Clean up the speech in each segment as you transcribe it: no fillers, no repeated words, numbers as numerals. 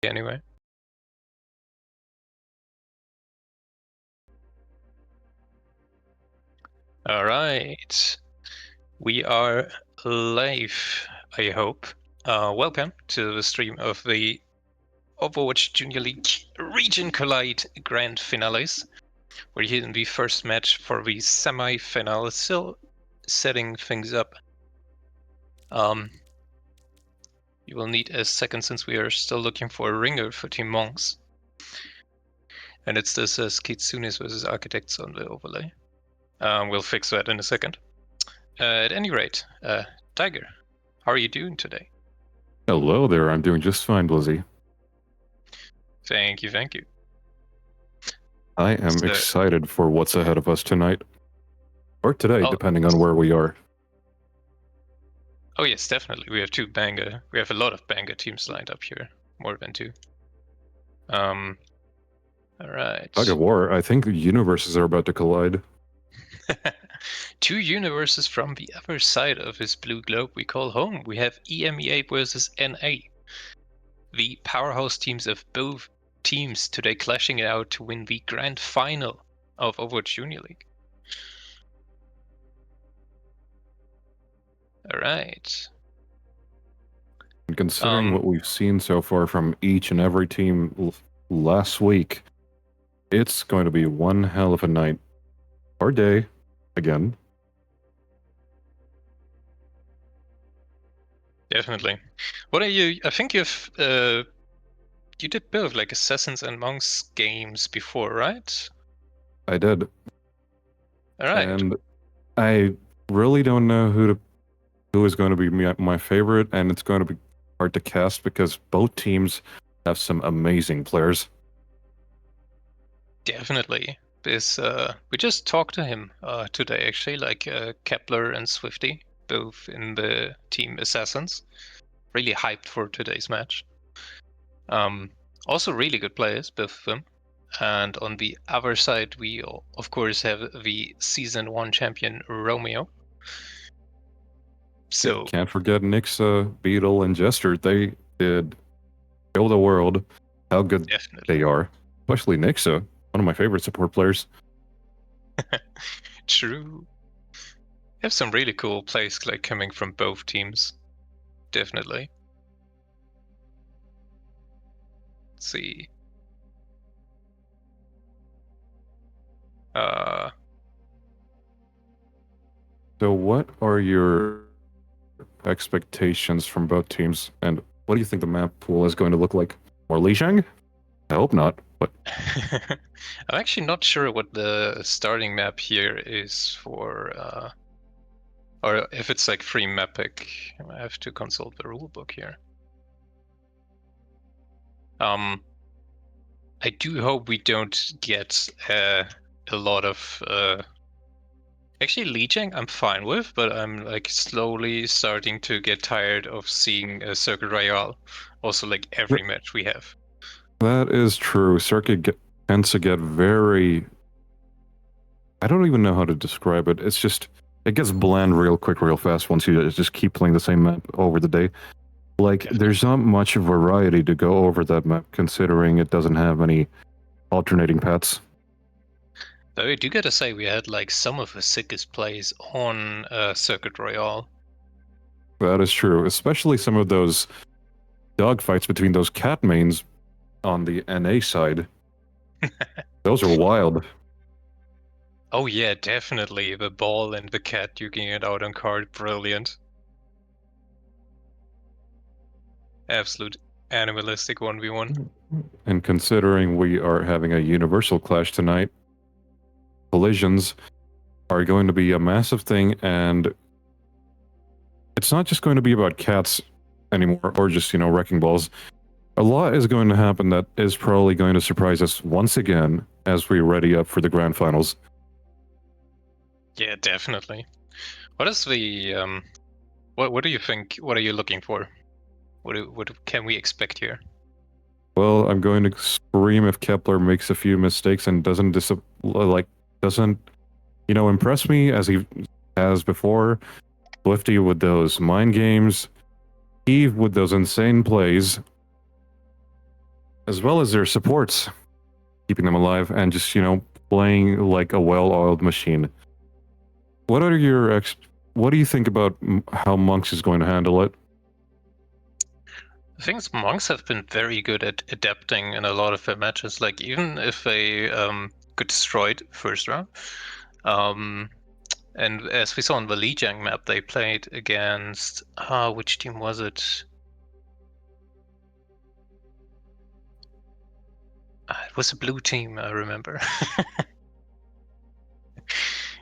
anyway. All right, we are live, I hope. Welcome to the stream of the Overwatch Junior League Region Collide Grand Finales. We're here in the first match for the semi-final, still setting things up. You will need a second since we are still looking for a ringer for Team Monks. And it's this Kitsunes versus Architects on the overlay. We'll fix that in a second. At any rate, Tiger, how are you doing today? Hello there, I'm doing just fine, Blizzy. Thank you, thank you. I am excited for what's ahead of us tonight. Or today, depending on where we are. Oh yes, definitely. We have a lot of banger teams lined up here. More than two. Alright. Tug of war, I think universes are about to collide. Two universes from the other side of this blue globe we call home. We have EMEA versus NA. The powerhouse teams of both teams today clashing it out to win the grand final of Overwatch Junior League. Alright. And considering what we've seen so far from each and every team last week, it's going to be one hell of a night. Or day, again. Definitely. What are you? I think you did both like Assassins and Monks games before, right? I did. All right. And I really don't know who is going to be my favorite, and it's going to be hard to cast because both teams have some amazing players. Definitely. We just talked to him today, actually, like Kepler and Swifty, both in the team Assassins. Really hyped for today's match. Also really good players, both of them. And on the other side, we of course have the Season 1 champion, Romeo. So can't forget Nixa, Beetle, and Jester. They did show the world how good they are. Especially Nixa, one of my favorite support players. True. Have some really cool plays like coming from both teams. Definitely. Let's see. So what are your expectations from both teams, and what do you think the map pool is going to look like? More Lijiang? I hope not, but I'm actually not sure what the starting map here is for, or if it's like free map pick. I have to consult the rulebook here. I do hope we don't get a lot of. Actually, Lijiang I'm fine with, but I'm like slowly starting to get tired of seeing a Circuit Royale. Also, like every match we have. That is true. Circuit tends to get very... I don't even know how to describe it. It's just... It gets bland real quick, real fast once you just keep playing the same map over the day. Like, there's not much variety to go over that map, considering it doesn't have any alternating paths. Though I do gotta say, we had like some of the sickest plays on Circuit Royale. That is true, especially some of those dogfights between those cat mains on the NA side. Those are wild. Oh yeah, definitely. The ball and the cat duking it out on card, brilliant. Absolute animalistic 1v1. And considering we are having a universal clash tonight, collisions are going to be a massive thing, and it's not just going to be about cats anymore, or just, wrecking balls. A lot is going to happen that is probably going to surprise us once again as we ready up for the grand finals. Yeah, definitely. What is the what do you think? What are you looking for? What can we expect here? Well, I'm going to scream if Kepler makes a few mistakes and doesn't impress me as he has before. Swifty with those mind games, Eve with those insane plays. as well as their supports, keeping them alive and just, playing like a well-oiled machine. What are your what do you think about how Monks is going to handle it? I think monks have been very good at adapting in a lot of their matches. Like even if they got destroyed first round, um, and as we saw on the Lijiang map, they played against which team was it? It was a blue team, I remember.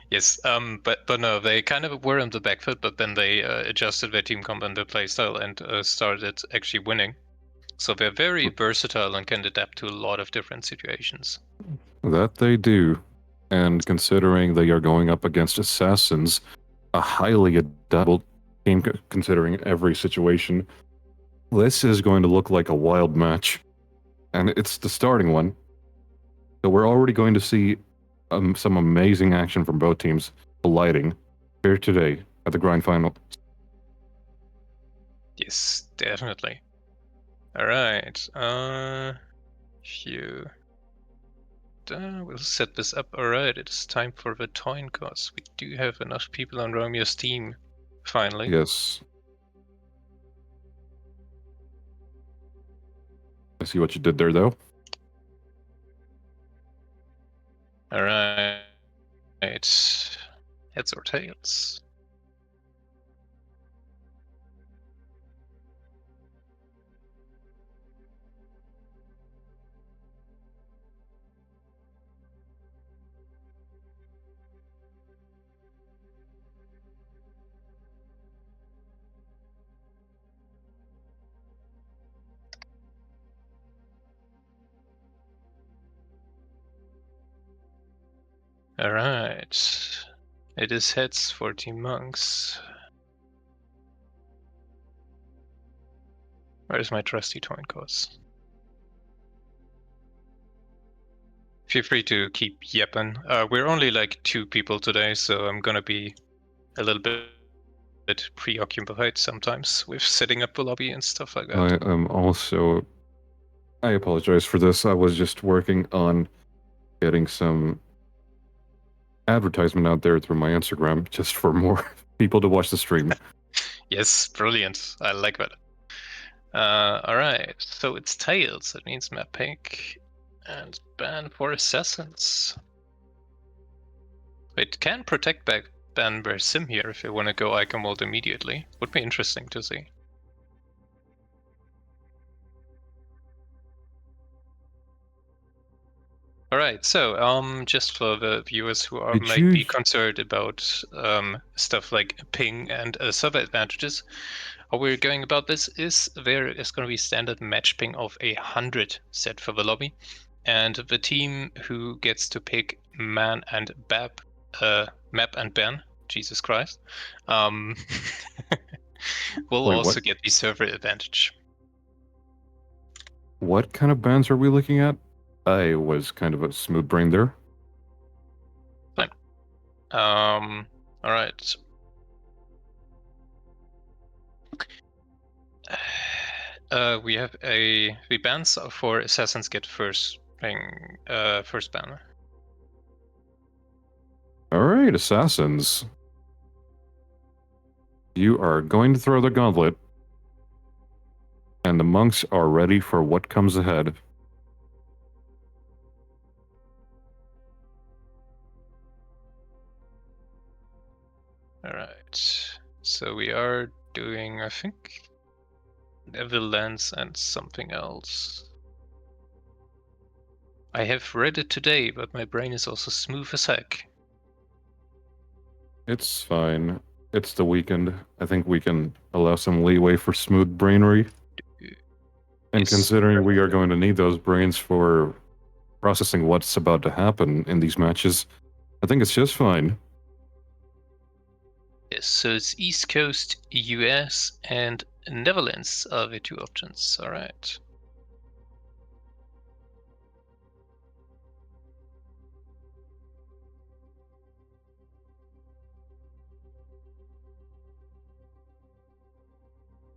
Yes, but no, they kind of were on the back foot, but then they adjusted their team comp and their playstyle and started actually winning. So they're very versatile and can adapt to a lot of different situations. That they do. And considering they are going up against assassins, a highly adaptable team considering every situation, this is going to look like a wild match. And it's the starting one. So we're already going to see some amazing action from both teams colliding here today at the grind final. Yes, definitely. All right. Phew. We'll set this up. All right, it's time for the coin toss. We do have enough people on Romeo's team, finally. Yes. I see what you did there, though. All right. Heads or tails? All right. It is heads for Team Monks. Where's my trusty coin toss? Feel free to keep yapping. We're only like 2 people today, so I'm gonna be a little bit preoccupied sometimes with setting up the lobby and stuff like that. I am also. I apologize for this. I was just working on getting some advertisement out there through my Instagram just for more people to watch the stream. Yes, brilliant. I like that. All right, so it's tails. That means map pick and ban for assassins. It can protect back ban their sim here if you want to go icon mode immediately. Would be interesting to see. All right, so just for the viewers who might be concerned about stuff like ping and server advantages, how we're going about this is there is going to be standard match ping of 100 set for the lobby, and the team who gets to pick man and map and ban, Jesus Christ, will Wait, also what? get the server advantage. What kind of bands are we looking at? I was kind of a smooth brain there. Fine. All right. We have the bans for assassins get first ban. All right, assassins. You are going to throw the gauntlet, and the monks are ready for what comes ahead. All right. So we are doing, I think, Devil Lens and something else. I have read it today, but my brain is also smooth as heck. It's fine. It's the weekend. I think we can allow some leeway for smooth brainery. And Yes. considering we are going to need those brains for processing what's about to happen in these matches, I think it's just fine. Yes, so it's East Coast, US, and Netherlands are the 2 options. All right.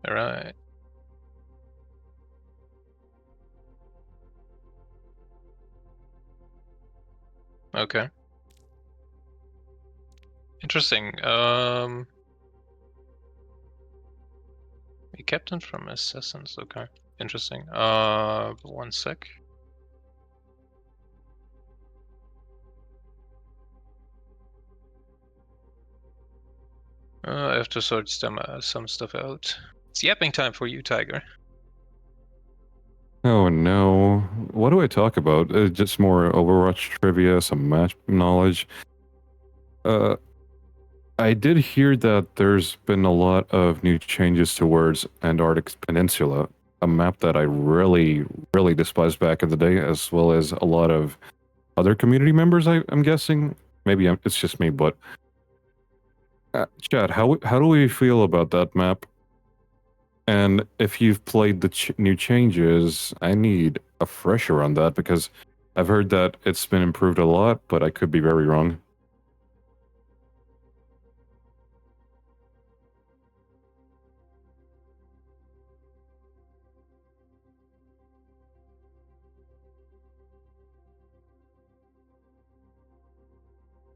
All right. Okay. Interesting. A captain from Assassins. Okay. Interesting. One sec. I have to sort some stuff out. It's yapping time for you, Tiger. Oh no. What do I talk about? Just more Overwatch trivia, some match knowledge. Uh, I did hear that there's been a lot of new changes towards Antarctic Peninsula, a map that I really, really despised back in the day, as well as a lot of other community members, I'm guessing. Maybe it's just me, but Chad, how do we feel about that map? And if you've played the new changes, I need a fresher on that because I've heard that it's been improved a lot, but I could be very wrong.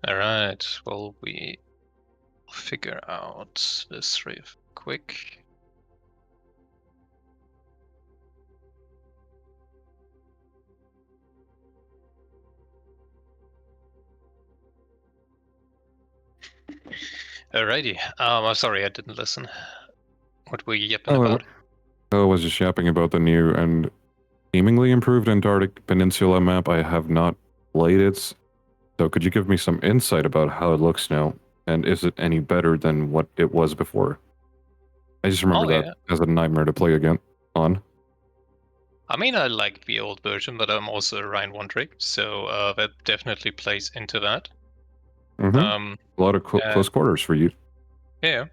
Alright, well, we figure out this real quick. Alrighty. I'm sorry, I didn't listen. What were you yapping about? I was just yapping about the new and seemingly improved Antarctic Peninsula map. I have not played it, so could you give me some insight about how it looks now? And is it any better than what it was before? I just remember that as a nightmare to play again on. I mean, I like the old version, but I'm also a Rhine Wandering, so that definitely plays into that. A lot of close quarters for you. Yeah.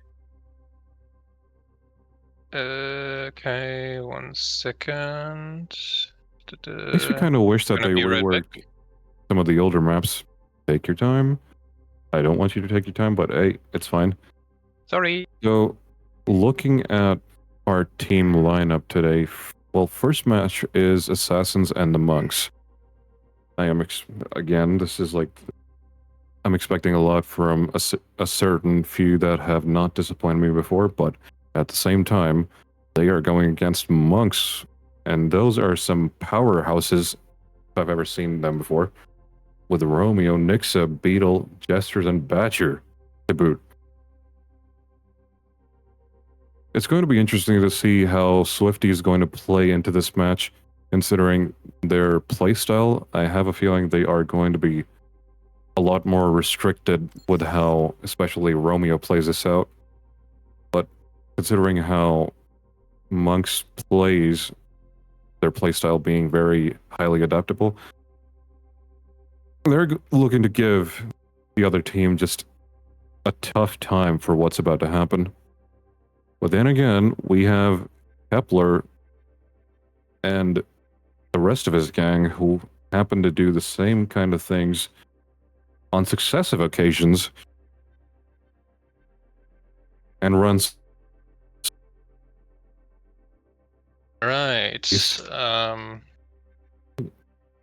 Okay, 1 second. Makes me kind of wish that they reworked some of the older maps. Take your time. I don't want you to take your time, but hey, it's fine. Sorry. So, looking at our team lineup today, well, first match is Assassins and the Monks. I am, again, this is like, I'm expecting a lot from a certain few that have not disappointed me before, but at the same time, they are going against Monks, and those are some powerhouses if I've ever seen them before, with Romeo, Nixa, Beetle, Jesters, and Badger to boot. It's going to be interesting to see how Swifty is going to play into this match, considering their playstyle. I have a feeling they are going to be a lot more restricted with how, especially Romeo plays this out. But considering how Monks plays, their playstyle being very highly adaptable, they're looking to give the other team just a tough time for what's about to happen. But then again, we have Kepler and the rest of his gang who happen to do the same kind of things on successive occasions and runs. Right.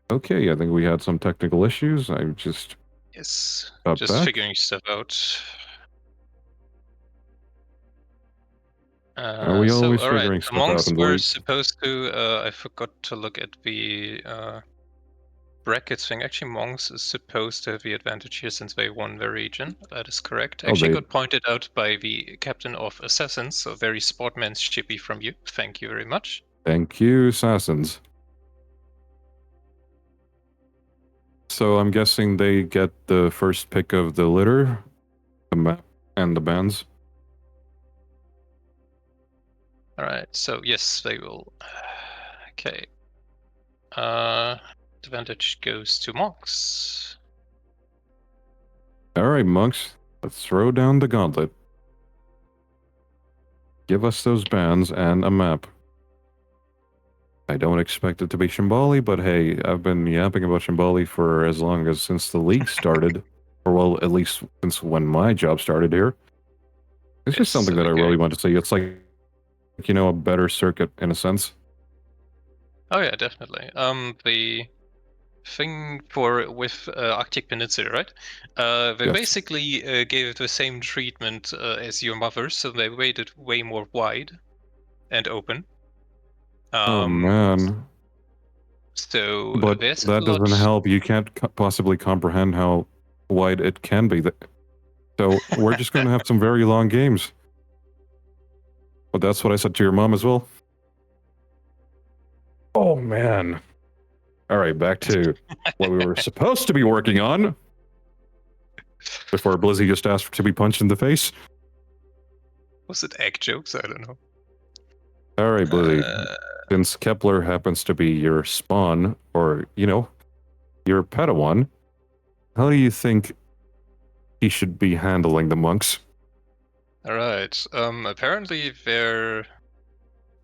Okay, I think we had some technical issues. I just just figuring stuff out. Are we always figuring stuff out? And we're supposed to. I forgot to look at the brackets thing. Actually, Monks is supposed to have the advantage here since they won the region. That is correct. Actually, got pointed out by the captain of Assassins, so very sportsmanshipy from you. Thank you very much. Thank you, Assassins. So I'm guessing they get the first pick of the litter, the map, and the bands. All right. So yes, they will. Okay. Advantage goes to Monks. All right, Monks. Let's throw down the gauntlet. Give us those bands and a map. I don't expect it to be Shambali, but hey, I've been yapping about Shambali for as long as since the league started, or well, at least since when my job started here. It's just something that I really want to see. It's like, you know, a better circuit in a sense. Oh yeah, definitely. The thing with Arctic Peninsula, right? They Yes. basically gave it the same treatment as your mother, so they made it way more wide and open. Oh man. So But there's a that lot. doesn't help. You can't possibly comprehend how wide it can be. So we're just going to have some very long games. But that's what I said to your mom as well. Oh man. All right, back to what we were supposed to be working on before Blizzy just asked to be punched in the face. Was it egg jokes? I don't know. All right, Blizzy. Since Kepler happens to be your spawn, or, your Padawan, how do you think he should be handling the monks? Alright. Apparently the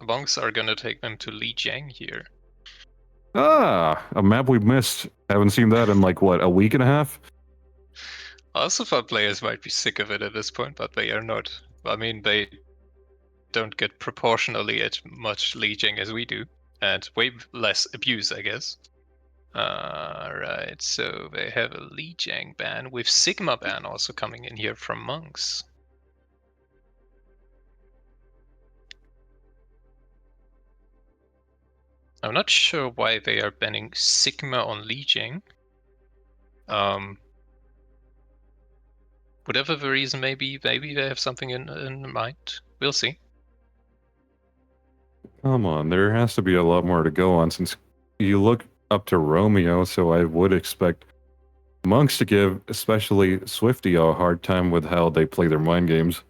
monks are gonna take them to Lijiang here. Ah, a map we missed. Haven't seen that in like, what, a week and a half? I also thought players might be sick of it at this point, but they are not. I mean, they don't get proportionally as much Lijiang as we do, and way less abuse, I guess. Right, so they have a Lijiang ban with Sigma ban also coming in here from monks. I'm not sure why they are banning Sigma on Lijiang. Whatever the reason may be, maybe they have something in mind. We'll see. Come on, there has to be a lot more to go on since you look up to Romeo, so I would expect monks to give, especially Swifty, a hard time with how they play their mind games.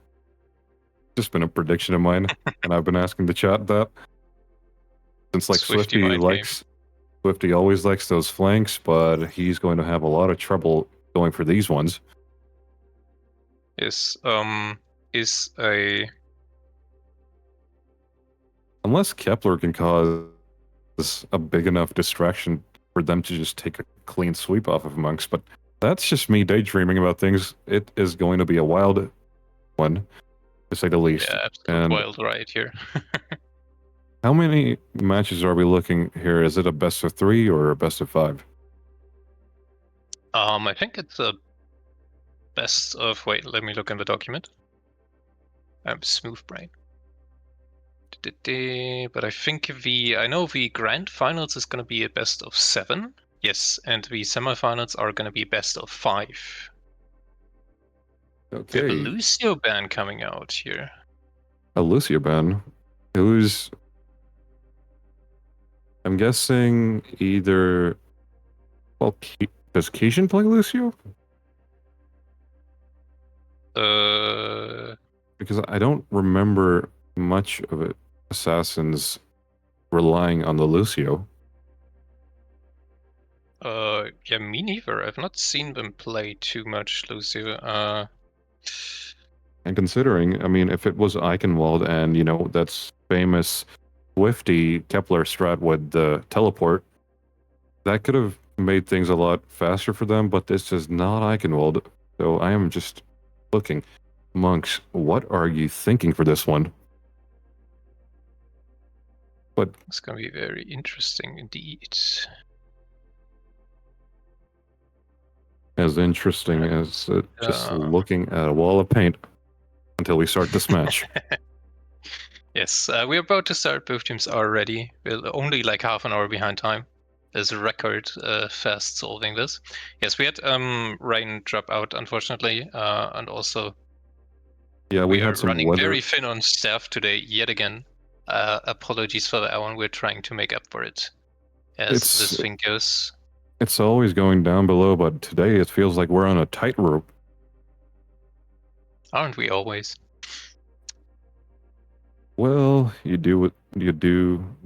Just been a prediction of mine, and I've been asking the chat that. Since like Swifty always likes those flanks, but he's going to have a lot of trouble going for these ones. Is a Unless Kepler can cause a big enough distraction for them to just take a clean sweep off of monks, but that's just me daydreaming about things. It is going to be a wild one, to say the least. yeah, absolute wild ride here. How many matches are we looking here? Is it a best of 3 or a best of 5? I think it's a best of. Wait, let me look in the document. I'm smooth brain. But I think I know the grand finals is gonna be a best of 7. Yes, and the semifinals are gonna be best of 5. Okay. We have a Lucio ban coming out here. A Lucio ban? Who's... I'm guessing either... Well, does Keishan play Lucio? Because I don't remember much of it. Assassins relying on the Lucio. Yeah, me neither. I've not seen them play too much Lucio. And considering, I mean, if it was Eichenwald and, that's famous Swifty Kepler strat with the teleport, that could have made things a lot faster for them, but this is not Eichenwald. So I am just looking. Monks, what are you thinking for this one? But it's gonna be very interesting indeed. As interesting as just looking at a wall of paint until we start this match. Yes, we're about to start. Both teams are ready. We're only like half an hour behind time. There's a record fast solving this. Yes, we had rain drop out, unfortunately, and also we are had some running weather. very thin on staff today yet again. Apologies for that one. We're trying to make up for it as this thing goes. It's always going down below, but today it feels like we're on a tightrope. Aren't we always? Well, you do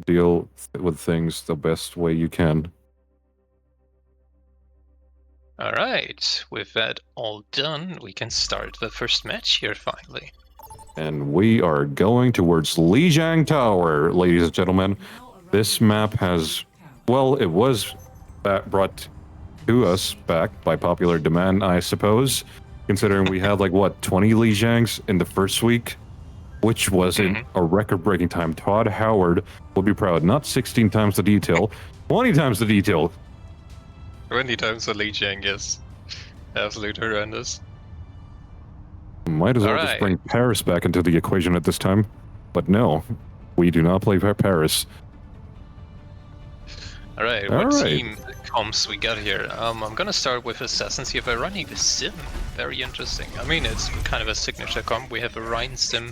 deal with things the best way you can. All right, with that all done, we can start the first match here finally. And we are going towards Lijiang Tower, ladies and gentlemen. This map has, well, it was brought to us back by popular demand, I suppose, considering we had like, what, 20 Lijiangs in the first week, which was in a record-breaking time. Todd Howard will be proud. Not 16 times the detail, 20 times the detail. 20 times the Li Jiang, yes. Absolute horrendous. Might as well just Alright. bring Paris back into the equation at this time. But no, we do not play Paris. Alright, All what right. team comps we got here? I'm gonna start with Assassin, see if I'm running the Sim. Very interesting. I mean, it's kind of a signature comp. We have a Rhine Sim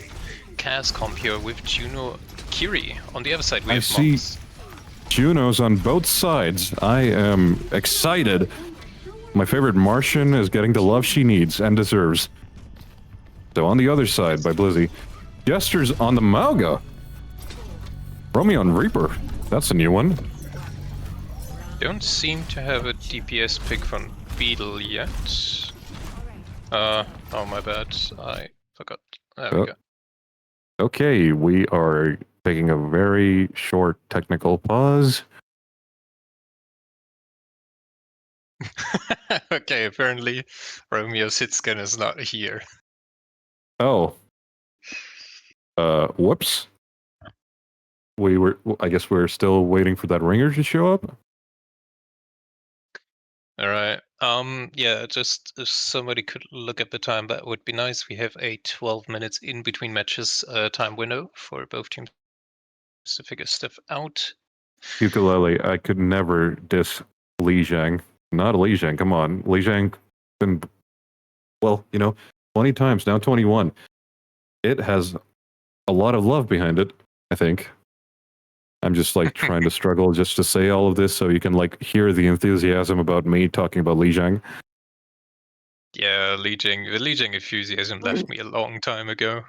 Cas comp here with Juno Kiri. On the other side, we I have see Monks. Junos on both sides. I am excited. My favorite Martian is getting the love she needs and deserves. So on the other side by Blizzy, Gestures on the Mauga. Romeo and Reaper. That's a new one. Don't seem to have a DPS pick from Beetle yet. Oh my bad, I forgot. There we go. Okay, we are taking a very short technical pause. Okay, apparently Romeo's hit scan is not here. Oh. Whoops. I guess we're still waiting for that ringer to show up. Alright. Yeah, just if somebody could look at the time, that would be nice. We have a 12 minutes in between matches time window for both teams to figure stuff out. Ukulele, I could never diss Li Zhang. Not Li Zhang, come on. Li Zhang been, well, 20 times, now 21. It has a lot of love behind it, I think. I'm just like trying to struggle just to say all of this so you can like hear the enthusiasm about me talking about Li Zhang. Yeah, the Li Jing enthusiasm left me a long time ago.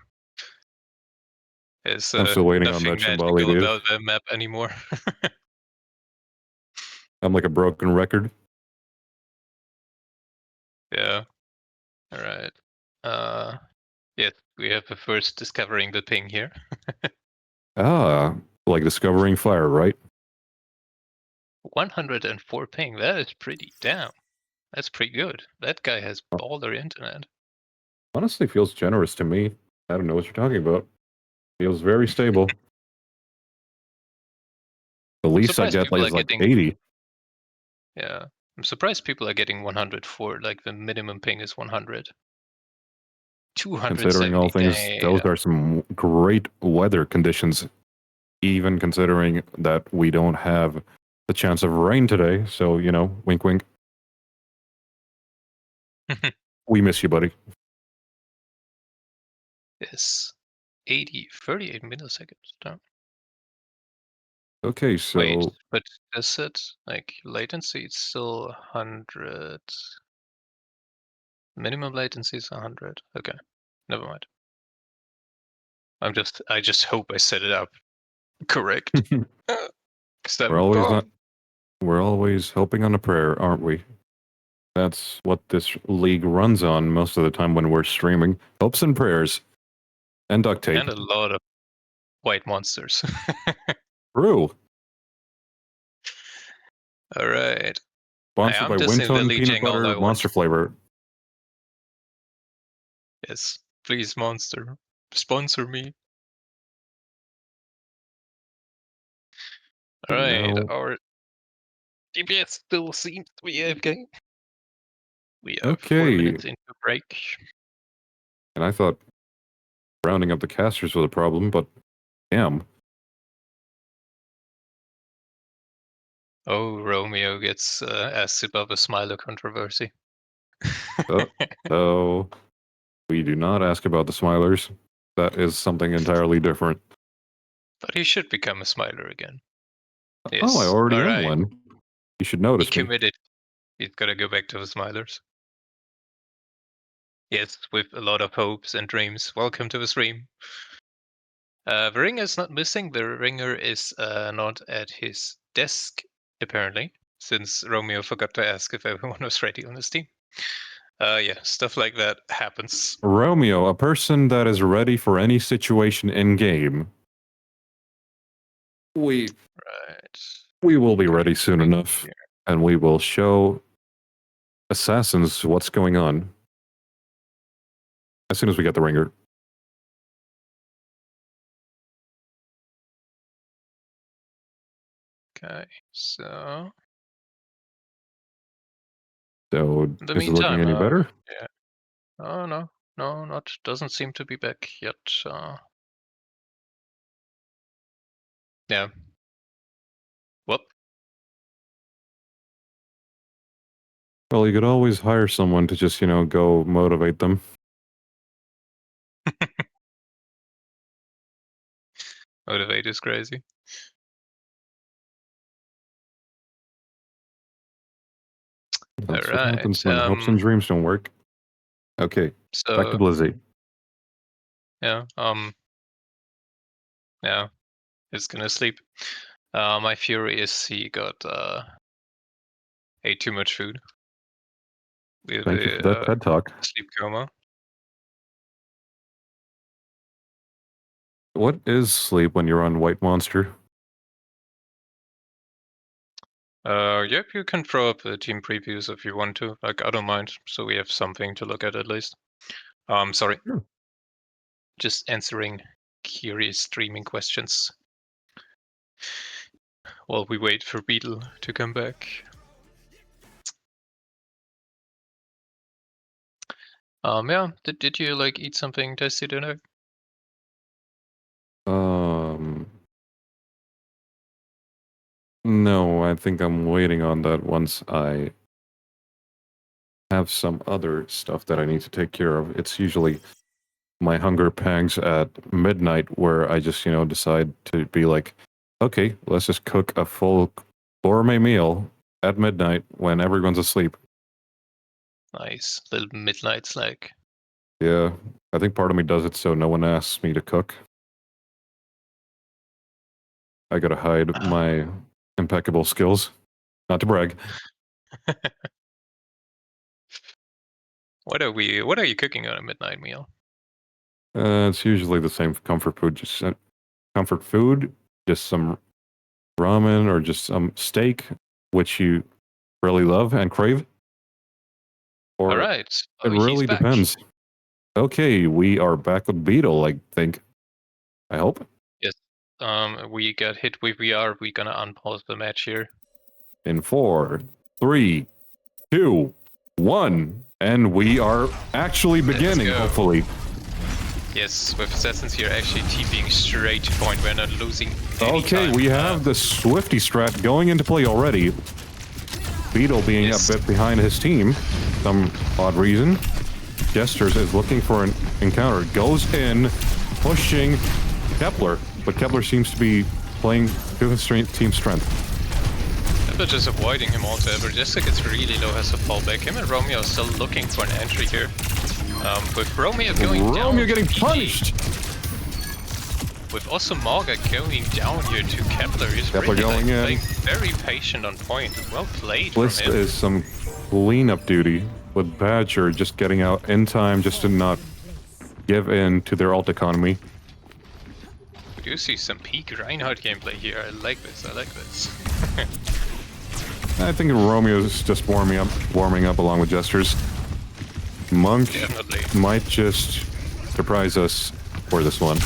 There's I'm still waiting on nothing that Shimbali, magical dude. about the map anymore. I'm like a broken record. Yeah. Alright. Yes, we have the first discovering the ping here. Like discovering fire, right? 104 ping, that is pretty damn. That's pretty good. That guy has baller internet. Honestly, feels generous to me. I don't know what you're talking about. Feels very stable. The I'm least I surprised get people is are like getting 80. yeah. I'm surprised people are getting 104. Like the minimum ping is 100. Considering all 270. things, those Damn. are some great weather conditions. Even considering that we don't have the chance of rain today, so wink, wink. We miss you, buddy. Yes. 38 milliseconds. Damn. Okay, Wait, so but is it like latency? It's still 100. Minimum latency is 100. Okay, never mind. I just hope I set it up correct. Cause we're I'm always dumb. not, we're always hoping on a prayer, aren't we? That's what this league runs on most of the time when we're streaming. Hopes and prayers and duct tape. And a lot of white monsters. True. All right. Sponsored I'm by just in Winton peanut villaging all butter I want. monster flavor. Yes, please, monster, sponsor me. All right, No. our DPS still seems to be AFK. We are 4 Okay. minutes into break. And I thought rounding up the casters was a problem, but damn. Oh, Romeo gets asked above a Smiler controversy. So we do not ask about the Smilers. That is something entirely different. But he should become a Smiler again. Oh, I Yes. already All am right. one. You should He notice me. committed. He's gotta go back to the Smilers. Yes, with a lot of hopes and dreams. Welcome to the stream. The ringer is not missing. The ringer is not at his desk, apparently, since Romeo forgot to ask if everyone was ready on his team. Yeah, stuff like that happens. Romeo, a person that is ready for any situation in game. We Right. we will be Okay, ready soon enough, here. and we will show assassins what's going on as soon as we get the ringer. Okay, so So, In the is it looking meantime, any better? yeah. Oh no, not doesn't seem to be back yet. Yeah. Whoop. Well, you could always hire someone to just, go motivate them. Motivate is crazy. That's what Alright. happens when hopes and dreams don't work. Okay, back to So Blizzy. yeah, yeah, it's gonna sleep. My Fury is he got ate too much food with Thank you for that a TED Talk. sleep coma. What is sleep when you're on White Monster? Yep, you can throw up the team previews if you want to. Like, I don't mind, so we have something to look at least. Sorry, Sure. just answering curious streaming questions while we wait for Beetle to come back. Yeah, did you like eat something tasty dinner? No, I think I'm waiting on that once I have some other stuff that I need to take care of. It's usually my hunger pangs at midnight where I just, decide to be like, okay, let's just cook a full gourmet meal at midnight when everyone's asleep. Nice little midnight snack. Yeah, I think part of me does it so no one asks me to cook. I gotta hide my impeccable skills. Not to brag. What are you cooking on a midnight meal? It's usually the same comfort food, just comfort food, just some ramen or just some steak, which you really love and crave. All Or right, it he's really back. depends. Okay, we are back with Beetle, I think. I hope. Yes. We got hit with VR. We're gonna unpause the match here. In 4, 3, 2, 1. And we are actually beginning, hopefully. Yes, with Assassins here actually TPing straight to point. We're not losing any Okay, time. we have the Swifty strat going into play already. Beetle being a bit behind his team, some odd reason. Gestures is looking for an encounter, goes in, pushing Kepler, but Kepler seems to be playing to his team strength. But just avoiding him altogether. Jessica gets really low, has to fall back. Him and Romeo are still looking for an entry here. With Romeo going down. Romeo getting punished! With also Morga going down here to Kepler. He's Kepler really going in. playing very patient on point. Well played Bliss from him. is some cleanup duty with Badger just getting out in time just to not give in to their alt economy. We do see some peak Reinhardt gameplay here. I like this. I think Romeo's just warming up along with Gestures. Monk Definitely might just surprise us for this one.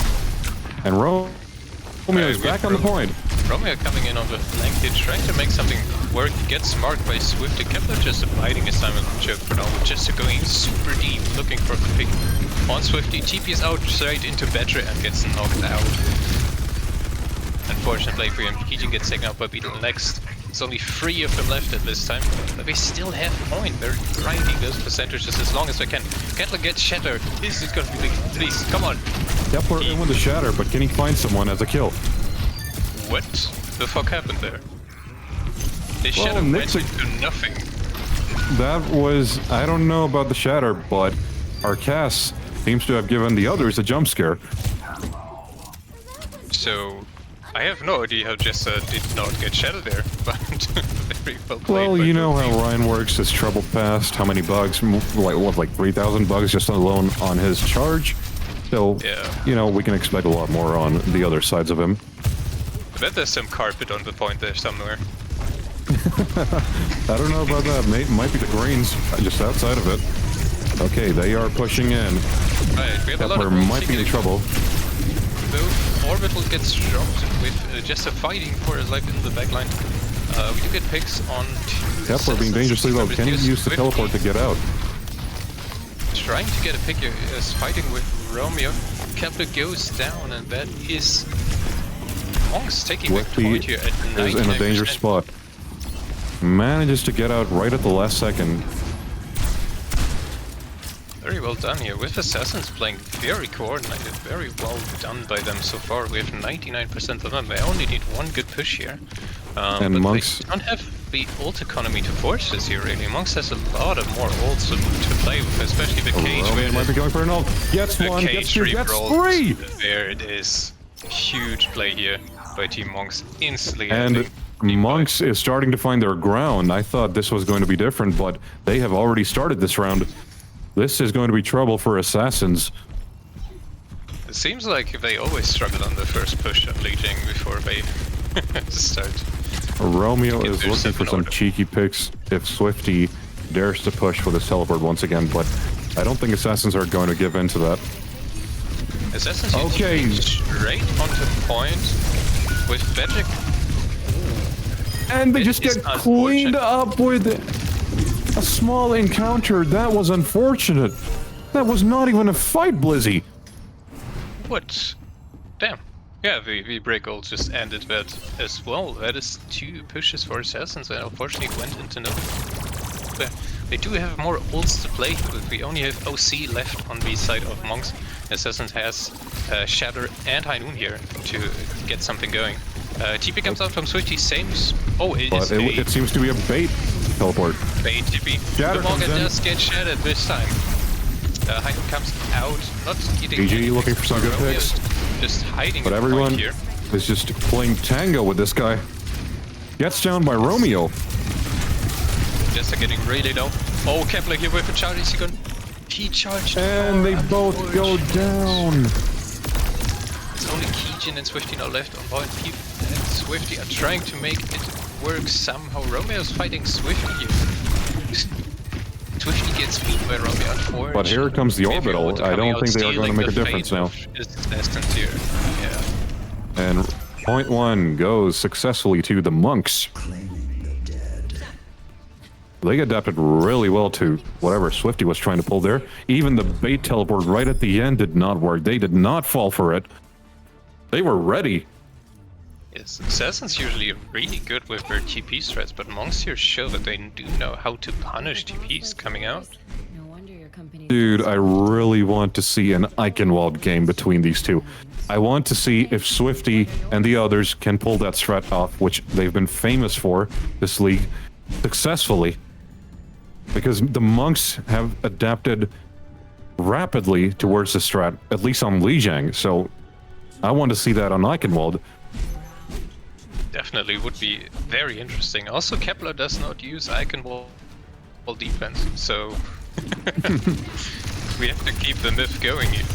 And Romeo is back on the point. Romeo coming in on the flank here, trying to make something work. Gets marked by Swift. Kepler just abiding his time with choke for now. Just going super deep, looking for the pick on Swifty. TP is out straight into Badger and gets knocked out. Unfortunately for him, Kijin gets taken out by Beetle next. There's only 3 of them left at this time, but they still have point. They're grinding those percentages as long as they can. Kepler gets shattered. This is gonna be big. Please, come on. Kepler in with the shatter, but can he find someone as a kill? What the fuck happened there? They shatter went into nothing. That was, I don't know about the shatter, but Arcas seems to have given the others a jump scare. So, I have no idea how Jessa did not get shattered there, but very well played. Well, you know how Ryan works his troubled past, how many bugs, like 3,000 bugs just alone on his charge. So, yeah. We can expect a lot more on the other sides of him. I bet there's some carpet on the point there somewhere. I don't know about that. Might be the greens just outside of it. Okay, they are pushing in. Right, we have a lot of might be in trouble. Both Orbital gets dropped with Jessa fighting for his life in the backline. We do get picks on Kepler being dangerously low. Can he use the teleport to get out? Trying to get a pick here is fighting with Romeo. Kepler goes down, and that is Monk's taking the point here at 99%. Is in a dangerous spot. Manages to get out right at the last second. Very well done here, with Assassins playing very coordinated, very well done by them so far. We have 99% of them. They only need one good push here. And but Monks they don't have the ult economy to force this here, really. Monks has a lot of more ults to play with, especially the cage. Romeo might be going for an ult. Gets one, gets two, gets three! There it is. Huge play here by Team Monks. Instantly and Monks is starting to find their ground. I thought this was going to be different, but they have already started this round. This is going to be trouble for Assassins. It seems like they always struggle on the first push of leading before they start. Romeo is looking for some cheeky picks if Swifty dares to push for this teleport once again, but I don't think Assassins are going to give in to that. Assassins straight onto point with Magic. And they just get cleaned up with a small encounter. That was unfortunate. That was not even a fight, Blizzy. What? Damn. Yeah, the break ult just ended that as well. That is 2 pushes for Assassins, and unfortunately went into no. They do have more ults to play with. We only have OC left on the side of Monks. Assassins has Shatter and High Noon here to get something going. TP comes out from Swifty, same. Oh, it seems to be a bait teleport. Bait TP. Shatter the Morgan does get shattered this time. High Noon comes out, not getting. GG looking for some good picks. Just hiding. But everyone here is just playing tango with this guy. Gets down by Romeo. Jester getting really low. Oh, Kepler here with a charge. Is he going? He charged. And they both go down. It's only Kijin and Swifty now left on point. He and Swifty are trying to make it work somehow. Romeo's fighting Swifty here. Swifty gets beat by Romeo, unfortunately. But here comes the orbital. I don't think they are going to make a difference now. Here. Yeah. And point 1 goes successfully to the Monks. They adapted really well to whatever Swifty was trying to pull there. Even the bait teleport right at the end did not work. They did not fall for it. They were ready. Yes, Assassins usually are really good with their TP strats, but Monks here show that they do know how to punish TPs coming out. Dude, I really want to see an Eichenwald game between these two. I want to see if Swifty and the others can pull that strat off, which they've been famous for this league, successfully. Because the Monks have adapted rapidly towards the strat, at least on Lijiang, so I want to see that on Eichenwald. Definitely would be very interesting. Also, Kepler does not use Eichenwald defense, so we have to keep the myth going here.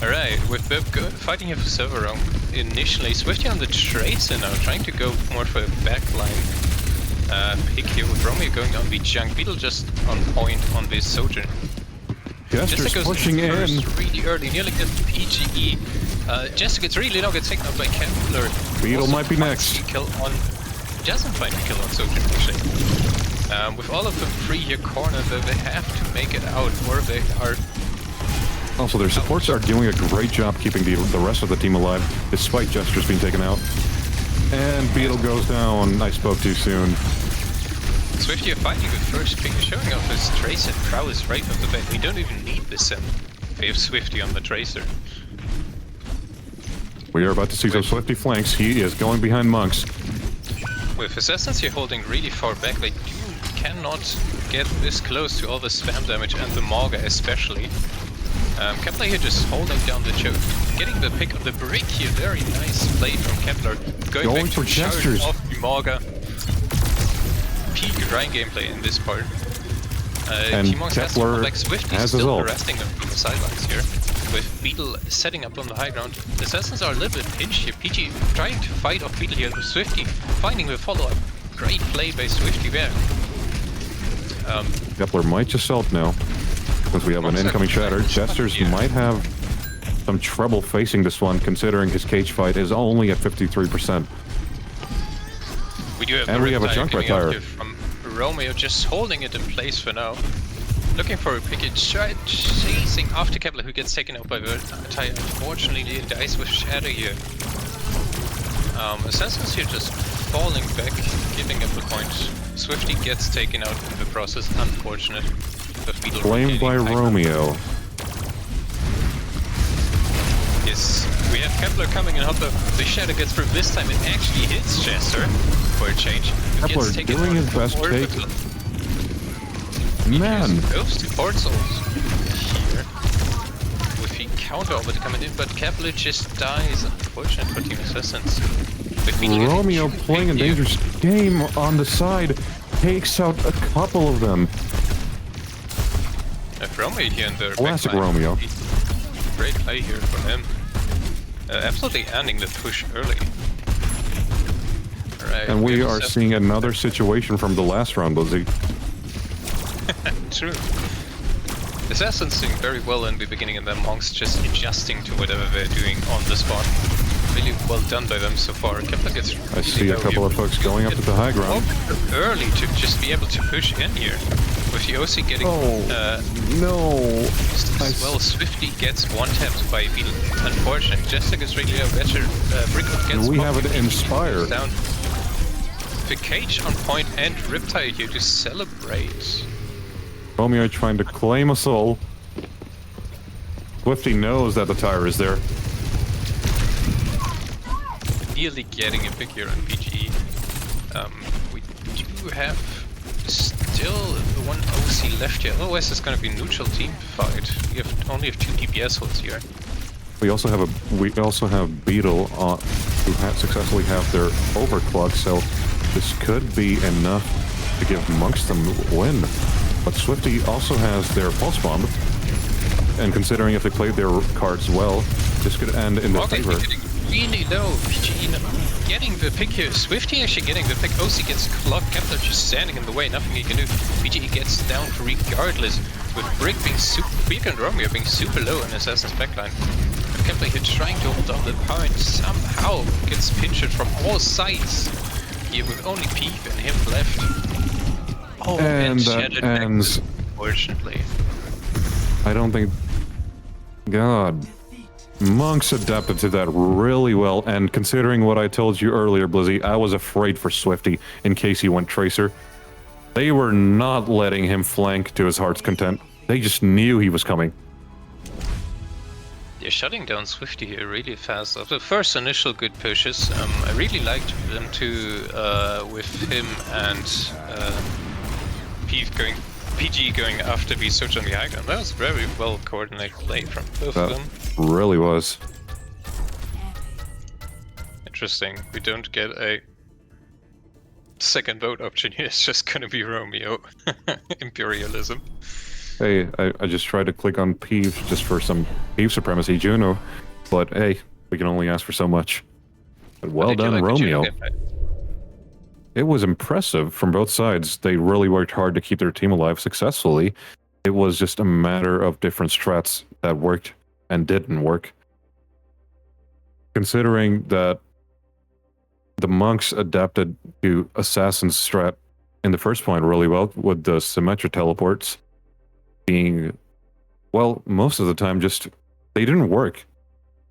Alright, with Bib fighting here for server round, initially Swifty on the Tracer now, trying to go more for a backline pick here with Romeo going on the Junk. Beetle just on point on this Sojourn. Jester's pushing in. Really early, nearly gets PGE. Jester gets really low, gets taken out by Kepler. Beetle also might be next. Kill on, doesn't find a kill on Sojourn actually. With all of them free here cornered, they have to make it out, or they are. Also, their supports are doing a great job keeping the rest of the team alive, despite Jester's being taken out. And Beetle goes down. I spoke too soon. Swifty are fighting with first pick, showing off his Tracer prowess right off the bat. We don't even need this sim. We have Swifty on the Tracer. We are about to see some Swifty flanks. He is going behind Monks. With Assassins here holding really far back, they cannot get this close to all the spam damage and the Morga especially. Kepler here just holding down the choke, getting the pick of the brick here. Very nice play from Kepler. Going back for to charge Gestures off the Morga. Peak grind gameplay in this part. And T-Monks has Kepler like Swifty has still ult. harassing them from the sidelines here. With Beetle setting up on the high ground. The Assassins are a little bit pinched here. PG trying to fight off Beetle here with Swifty, finding the follow-up. Great play by Swifty there. Kepler might just ult now, because we have an incoming Shatter. Jesters might have some trouble facing this one, considering his cage fight is only at 53%. We do You have And we have a Riptide junk coming out retire. here from Romeo, just holding it in place for now. Looking for a picket, chasing after Kepler, who gets taken out by Riptide. Unfortunately, he dies with Shadow here. Assassins here just falling back, giving up the point. Swifty gets taken out in the process, unfortunate. Blamed by Romeo. Yes, we have Kepler coming in hot though. The Shadow gets through this time, it actually hits Chester for a change. Kepler doing his best take. Man! Those two port souls here. With the counter over coming in, but Kepler just dies. Unfortunate for Team Assassins. Romeo playing a dangerous game on the side, takes out a couple of them. Romeo here in the Classic backline. Romeo. Great play here from him. Absolutely ending the push early. Right, And we are seeing another situation from the last round, Lizzie. True. Assassins doing very well in the beginning and then Monks just adjusting to whatever they're doing on the spot. Really well done by them so far. Kepler gets really I see a couple of folks going up to the high ground. Early to just be able to push in here. With the OC getting no. as well, Swifty gets one tapped by Beetle. Unfortunate. Jessica is really a better Brickwood gets we have it Inspire. Down. The cage on point and Riptide here to celebrate. Romeo trying to claim a soul. Swifty knows that the tire is there. Nearly getting a pick here on PG. We do have still one OC left here. Otherwise, it's going to be a neutral team fight. We only have 2 DPS holds here. We also have Beetle who successfully have their overclock, so this could be enough to give Monks the win. But Swifty also has their pulse bomb, and considering if they played their cards well, this could end in their favor. Really low. PG getting the pick here. Swifty actually getting the pick. OC gets clocked. Kepler just standing in the way. Nothing he can do. PG gets down regardless. With Brick being super weak and Romeo being super low in Assassin's backline. But Kepler here trying to hold on the point. Somehow gets pinched from all sides. Here with only Peep and him left. Oh, and that ends. Unfortunately. I don't think. God. Monks adapted to that really well, and considering what I told you earlier, Blizzy, I was afraid for Swifty in case he went Tracer. They were not letting him flank to his heart's content. They just knew he was coming. They're shutting down Swifty here really fast. After the first initial good pushes, I really liked them too, with him and PG going after the search on the high ground. That was very well coordinated play from both of them. Really was. Interesting. We don't get a second vote option here. It's just gonna be Romeo. Imperialism. Hey, I just tried to click on Peeve just for some Peeve supremacy, Juno, but hey, we can only ask for so much. But well done, Romeo. It was impressive from both sides. They really worked hard to keep their team alive successfully. It was just a matter of different strats that worked and didn't work. Considering that the Monks adapted to Assassin's strat in the first point really well with the Symmetra teleports being, well, most of the time just, they didn't work.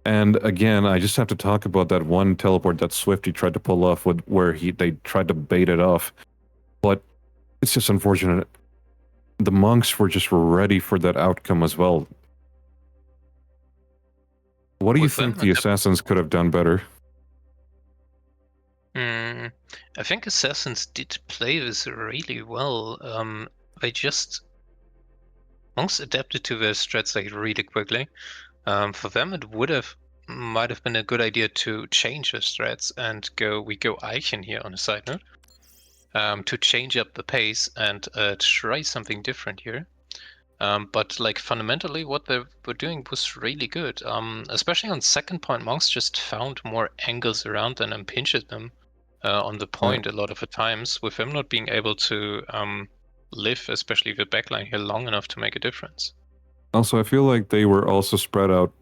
And again, I just have to talk about that one teleport that Swifty tried to pull off with where they tried to bait it off. But it's just unfortunate. The Monks were just ready for that outcome as well. What do you think the Assassins could have done better? I think Assassins did play this really well. Monks adapted to their strats like really quickly. For them, it might have been a good idea to change the strats and we go Eichen here on a side note, to change up the pace and try something different here. But like fundamentally, what they were doing was really good. Especially on second point, Monks just found more angles around them and pinched them on the point a lot of the times, with them not being able to live, especially the backline here, long enough to make a difference. Also, I feel like they were also spread out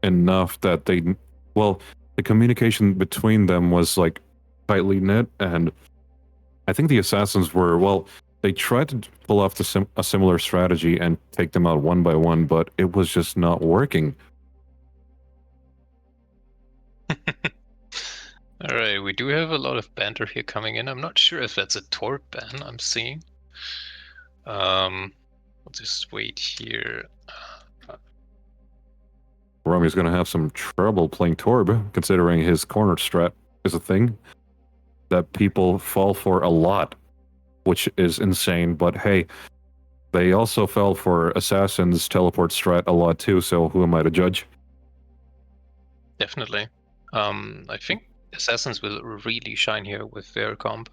enough that the communication between them was like tightly knit, and I think the assassins were, well, they tried to pull off a similar strategy and take them out one by one, but it was just not working. All right, we do have a lot of banter here coming in. I'm not sure if that's a Torp ban I'm seeing. I'll just wait here. Romeo's going to have some trouble playing Torb, considering his corner strat is a thing that people fall for a lot, which is insane. But hey, they also fell for Assassin's teleport strat a lot too, so who am I to judge? Definitely. I think Assassins will really shine here with their comp.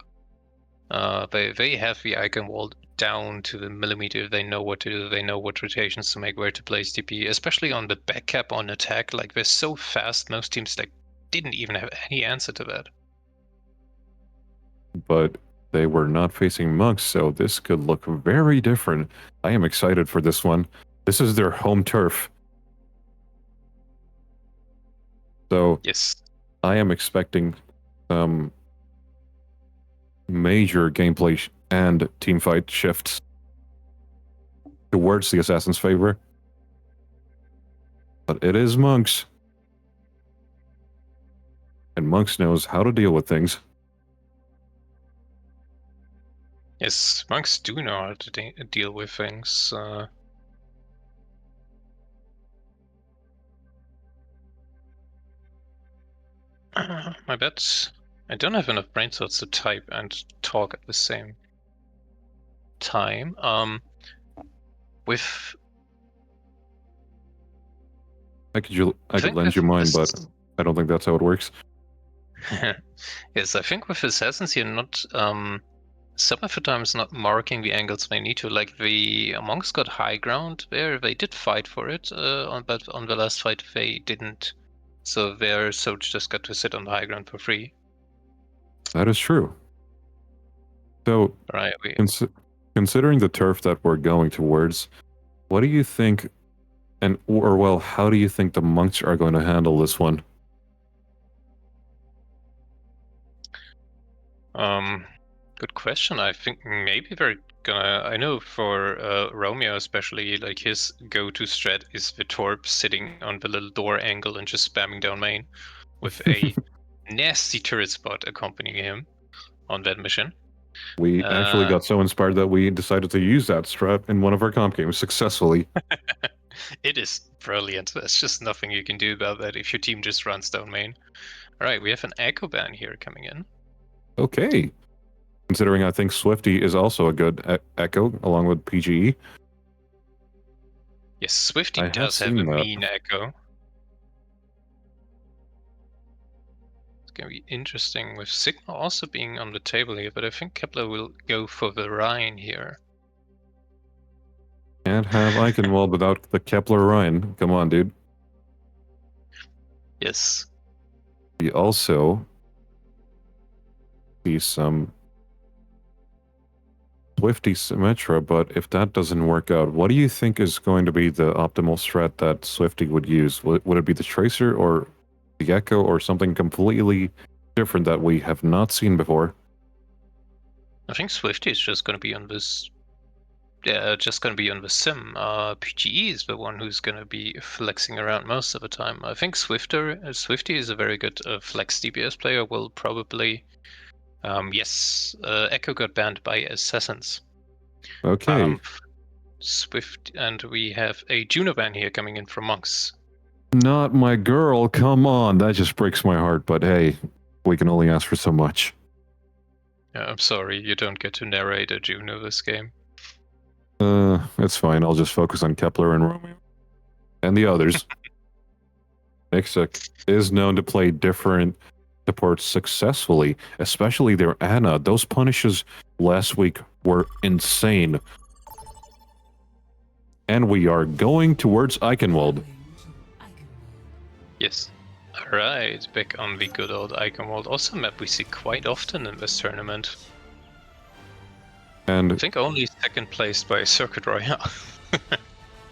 They have the icon wall down to the millimeter. They know what to do. They know what rotations to make, where to place TP, especially on the back cap on attack. Like, they're so fast, most teams like didn't even have any answer to that. But they were not facing monks, so this could look very different. I am excited for this one. This is their home turf. So Yes. I am expecting some major gameplay and teamfight shifts towards the Assassin's favor. But it is monks. And monks knows how to deal with things. Yes, monks do know how to deal with things. My bad. I don't have enough brain cells to type and talk at the same time. With I could lend you mine, but I don't think that's how it works. Yes, I think with assassins you're not some of the times not marking the angles they need to. Like the monks got high ground there, they did fight for it, but on the last fight they didn't. So their soldiers just got to sit on the high ground for free. That is true. So, Right. Considering the turf that we're going towards, what do you think, how do you think the monks are going to handle this one? Good question. I think maybe they're gonna. I know for Romeo especially, like his go-to strat is the Torp sitting on the little door angle and just spamming down main with a nasty turret spot accompanying him on that mission. We actually got so inspired that we decided to use that strat in one of our comp games successfully. It is brilliant. There's just nothing you can do about that if your team just runs down main. All right, we have an Echo ban here coming in. Okay. Considering I think Swifty is also a good Echo along with PGE. Yes, Swifty does have a mean Echo. It's going to be interesting with Sigma also being on the table here, but I think Kepler will go for the Rhine here. Can't have Eichenwald without the Kepler Rhine. Come on, dude. Yes. We also see some Swifty Symmetra, but if that doesn't work out, what do you think is going to be the optimal strat that Swifty would use? Would it be the Tracer or the Echo or something completely different that we have not seen before? I think Swifty is just going to be on this. Yeah, just going to be on the sim. PGE is the one who's going to be flexing around most of the time. I think Swifty is a very good flex DPS player. Will probably. Yes, Echo got banned by Assassins. Okay. Swift, and we have a Juno ban here coming in from Monks. Not my girl, come on. That just breaks my heart, but hey, we can only ask for so much. I'm sorry, you don't get to narrate a Juno this game. It's fine. I'll just focus on Kepler and Romeo. And the others. Nixic is known to play different supports successfully, especially their Ana. Those punishes last week were insane. And we are going towards Eichenwald. Yes. Alright, back on the good old Eichenwald. Also a map we see quite often in this tournament. And I think only second placed by Circuit Royale.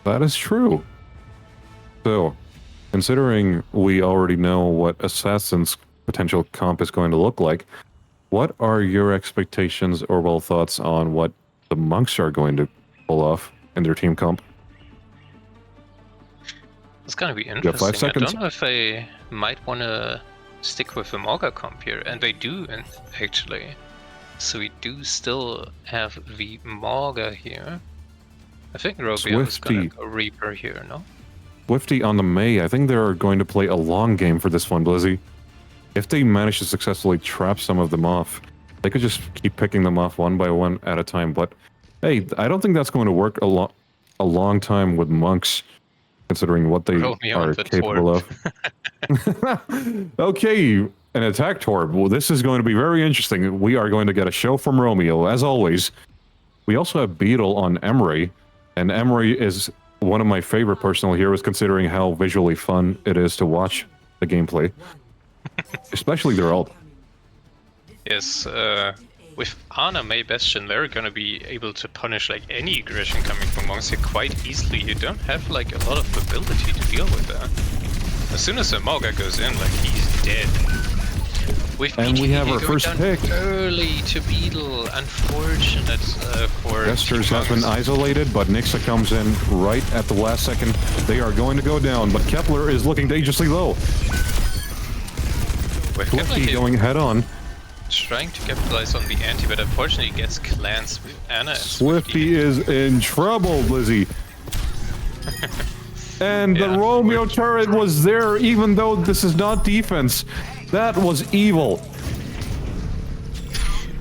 That is true. So, considering we already know what Assassin's potential comp is going to look like, What are your expectations or well thoughts on what the monks are going to pull off in their team comp? It's gonna be You have 5 interesting. I seconds. don't know if they might want to stick with the Morga comp here, and they do, actually. So we do still have the Morga here. I think Robio is gonna go Reaper here, no? Swifty on the May. I think they're going to play a long game for this one, Blizzy. If they manage to successfully trap some of them off, they could just keep picking them off one by one at a time. But hey, I don't think that's going to work a long time with monks, considering what they are capable of. Okay, an attack torb. Well, this is going to be very interesting. We are going to get a show from Romeo, as always. We also have Beetle on Emery, and Emery is one of my favorite personal heroes, considering how visually fun it is to watch the gameplay. Especially their ult. Yes, with Ana, May, Bastion, they're gonna be able to punish like any aggression coming from monks here quite easily. You don't have like a lot of ability to deal with that. As soon as the Morga goes in, like he's dead. And we have our first pick. Early to Beetle, unfortunate for... Gestures has been isolated, but Nixa comes in right at the last second. They are going to go down, but Kepler is looking dangerously low. Swifty going head on. Trying to capitalize on the anti, but unfortunately gets clans with Ana and Swifty is in trouble, Lizzie. And the Romeo turret was there, even though this is not defense. That was evil.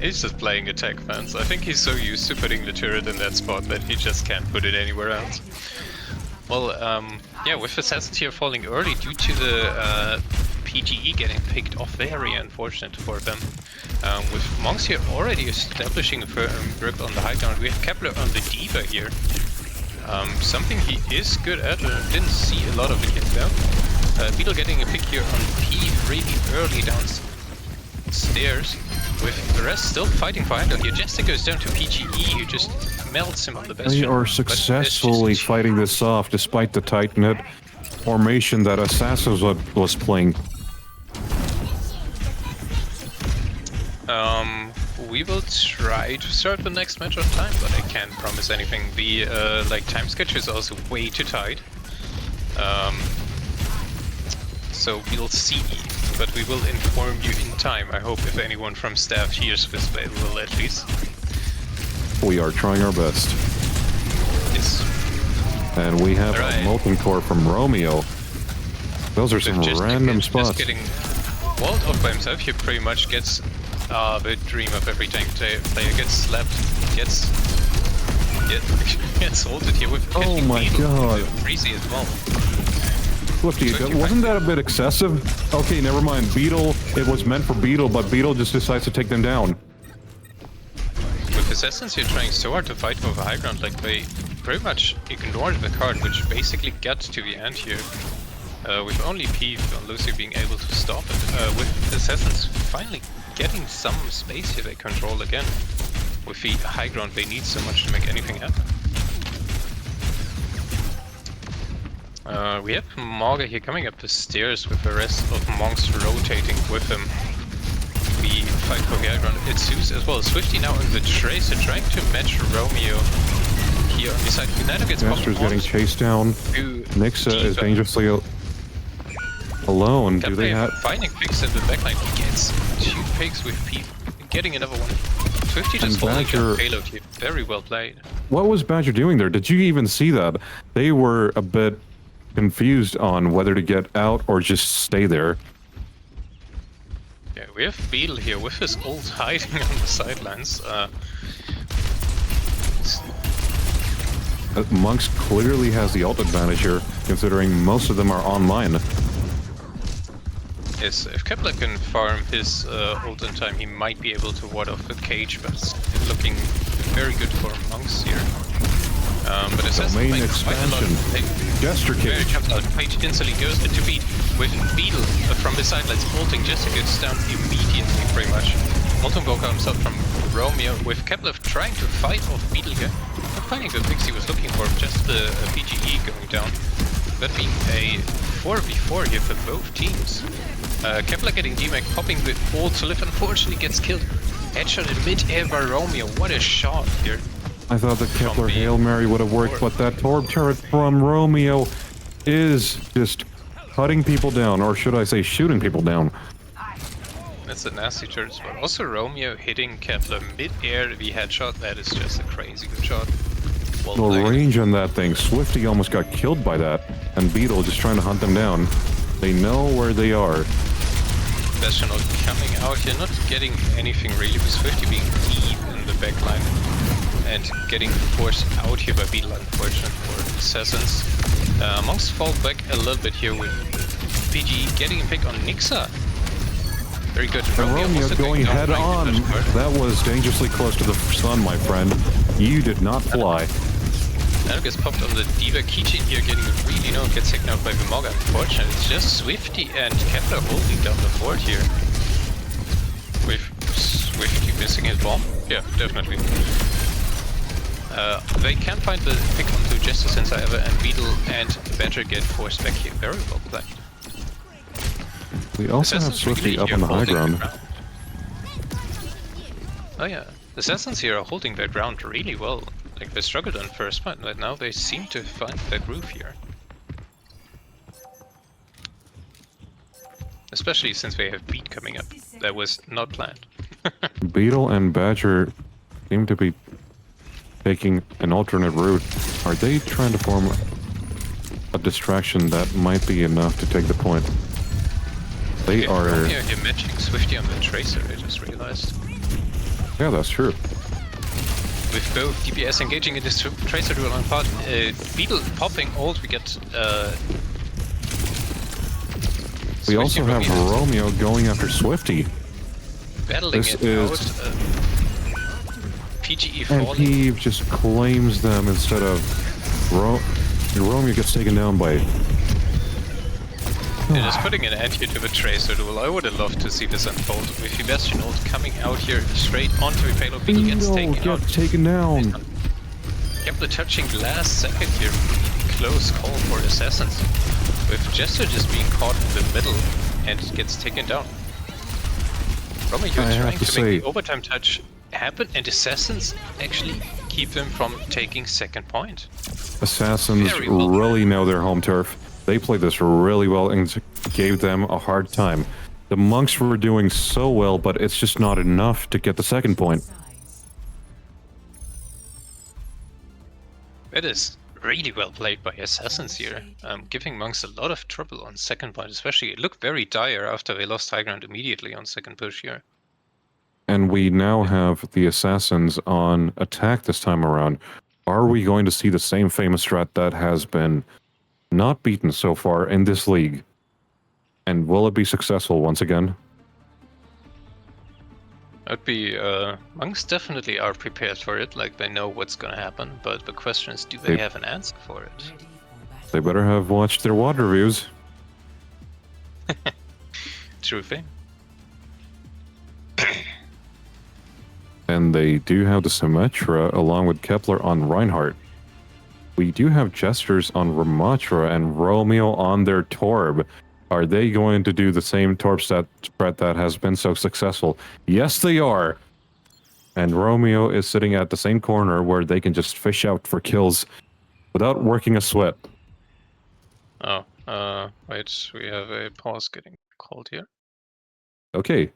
He's just playing attack fans. I think he's so used to putting the turret in that spot that he just can't put it anywhere else. Well, yeah, with Assassins here falling early due to the PGE getting picked off, very unfortunate for them. With Monks here already establishing a firm grip on the high ground, we have Kepler on the D.Va here. Something he is good at, didn't see a lot of it yet though. Beetle getting a pick here on P really early downstairs, with the rest still fighting for Idol here. Jester goes down to PGE, who just melts him on the Bastion. They are successfully fighting this off despite the tight-knit formation that Assassins was playing. We will try to start the next match on time, but I can't promise anything. The like time sketch is also way too tight. So we'll see, but we will inform you in time. I hope if anyone from staff hears this, they will at least. We are trying our best. Yes. And we have a Molten Core from Romeo. Those are some random spots. Just getting walled off by himself, he pretty much gets the dream of every tank player. Gets slapped, gets ulted here with oh my god. Freezy as well. Swifty, wasn't that a bit excessive? Okay, never mind. Beetle, it was meant for Beetle, but Beetle just decides to take them down. With Assassins here trying so hard to fight over high ground, like they pretty much ignored the card, which basically got to the end here. With only P and Lucy being able to stop it. With Assassins finally getting some space here they control again. With the high ground they need so much to make anything happen. We have Morga here coming up the stairs with the rest of Monks rotating with him. We fight for the high ground. It's Zeus as well. Swifty now on the Tracer trying to match Romeo here on the side. United gets Master's getting chased down. Nixa is dangerously alone. Do they have finding picks in the backline? He gets 2 picks with P, getting another one. Swifty just holding the payload here. Very well played. What was Badger doing there? Did you even see that? They were a bit confused on whether to get out or just stay there. Yeah, we have Beetle here with his ult hiding on the sidelines. Monks clearly has the ult advantage here, considering most of them are online. Yes, if Kepler can farm his ult in time, he might be able to ward off the cage, but it's looking very good for Monks here. But it's main expansion. Gesture cage. Jumps out. Page instantly goes into beat with Beetle from the sidelines ulting. Jester gets down immediately, pretty much. Molten Core comes out from Romeo with Kepler trying to fight off Beetle here. Not finding the fix he was looking for, just the PGE going down. That being a 4v4 here for both teams. Kepler getting D-Mac, popping the ult to live, unfortunately gets killed. Headshot in mid-air by Romeo. What a shot here. I thought the Kepler Hail Mary would have worked, but that Torb turret from Romeo is just cutting people down, or should I say shooting people down. That's a nasty turret spot. Also Romeo hitting Kepler mid-air, the headshot, that is just a crazy good shot. Well The played. range on that thing, Swifty almost got killed by that, and Beetle just trying to hunt them down. They know where they are. Bastion coming out here, not getting anything really, with Swifty being deep in the backline and getting forced out here by Beetle, unfortunate for Assassins. Monks fall back a little bit here with PG getting a pick on Nixa. Very good. Romeo going head on. That was dangerously close to the sun, my friend. You did not fly. Now gets popped on the D.Va keychain here, getting really gets taken out by Vimoga. Unfortunately, it's just Swifty and Kepler holding down the fort here. With Swifty missing his bomb? Yeah, definitely. They can't find the pick onto Jester since ever, and Beetle and Badger get forced back here. Very well played. We also have Swifty really up on the high ground. Oh yeah, Assassins here are holding their ground really well. Like, they struggled on first point, but now they seem to find their groove here. Especially since they have Beat coming up. That was not planned. Beetle and Badger seem to be taking an alternate route. Are they trying to form a distraction that might be enough to take the point? They are... Yeah, you're matching Swifty on the Tracer, I just realized. Yeah, that's true. With both DPS engaging in this Tracer duel on part, Beetle popping ult, we get... we also have Romeo going after Swifty. Battling this it is... out. PGE falling. And he just claims them instead of... Romeo gets taken down by... They're just putting an end here to the Tracer duel. I would have loved to see this unfold. With the Bastion ult coming out here straight onto the payload, Beetle gets taken down. Kepler touching last second here. Close call for Assassins. With Jester just being caught in the middle and gets taken down. Romeo trying to make the overtime touch happen, and Assassins actually keep them from taking second point. Assassins really know their home turf. They played this really well and gave them a hard time. The Monks were doing so well, but it's just not enough to get the second point. It is really well played by Assassins here, giving Monks a lot of trouble on second point, especially. It looked very dire after they lost high ground immediately on second push here. And we now have the Assassins on attack this time around. Are we going to see the same famous strat that has been not beaten so far in this league? And will it be successful once again? It'd be, Monks definitely are prepared for it, like they know what's gonna happen, but the question is, do they have an answer for it? They better have watched their WOD reviews. True thing. And they do have the Symmetra along with Kepler on Reinhardt. We do have Jesters on Ramatra and Romeo on their Torb. Are they going to do the same Torb spread that has been so successful? Yes, they are. And Romeo is sitting at the same corner where they can just fish out for kills without working a sweat. Oh, wait, we have a pause getting called here. Okay.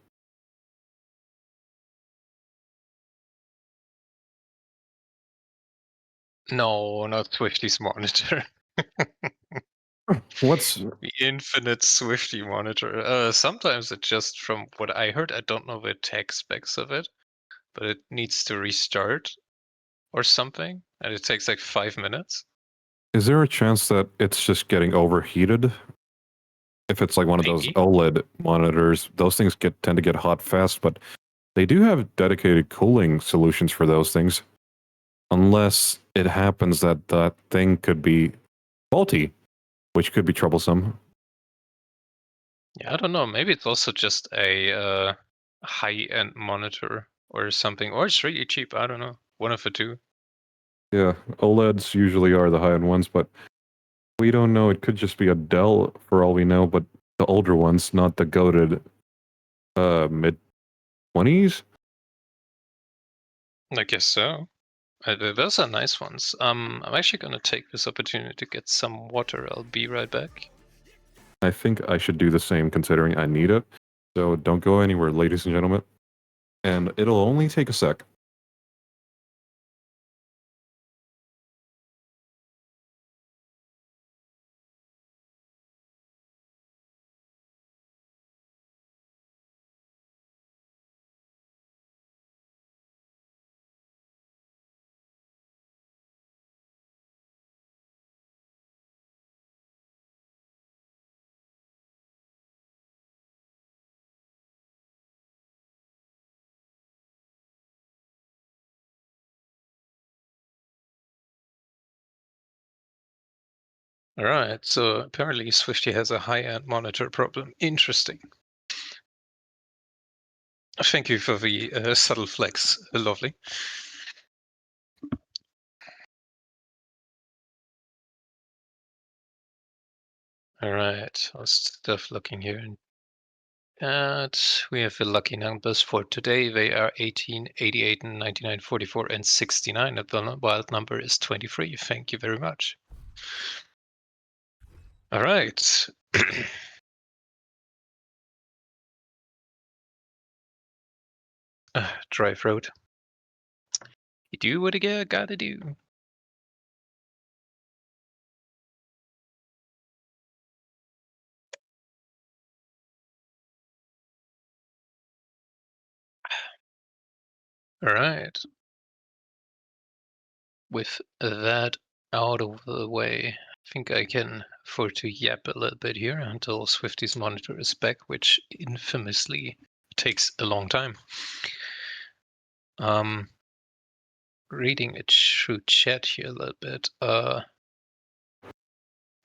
No, not Swifty's monitor. What's the infinite Swifty monitor? Sometimes it just, from what I heard, I don't know the tech specs of it, but it needs to restart or something, and it takes like 5 minutes. Is there a chance that it's just getting overheated? If it's like one of those OLED monitors, those things tend to get hot fast, but they do have dedicated cooling solutions for those things. Unless it happens that that thing could be faulty, which could be troublesome. Yeah, I don't know. Maybe it's also just a high-end monitor or something, or it's really cheap. I don't know. One of the two. Yeah, OLEDs usually are the high-end ones, but we don't know. It could just be a Dell for all we know, but The older ones, not the goated mid-20s. I guess so. Those are nice ones. I'm actually gonna take this opportunity to get some water. I'll be right back. I think I should do the same considering I need it. So don't go anywhere, ladies and gentlemen. And it'll only take a sec. All right. So apparently Swifty has a high-end monitor problem. Interesting. Thank you for the subtle flex. Lovely. All right. How's stuff looking here? And we have the lucky numbers for today. They are 18, 88, and 99, 44, and 69. And the wild number is 23. Thank you very much. All right. Dry throat. You do what you gotta do. All right. With that out of the way, I think I can afford to yap a little bit here until Swifty's monitor is back, which infamously takes a long time. Reading it through chat here a little bit.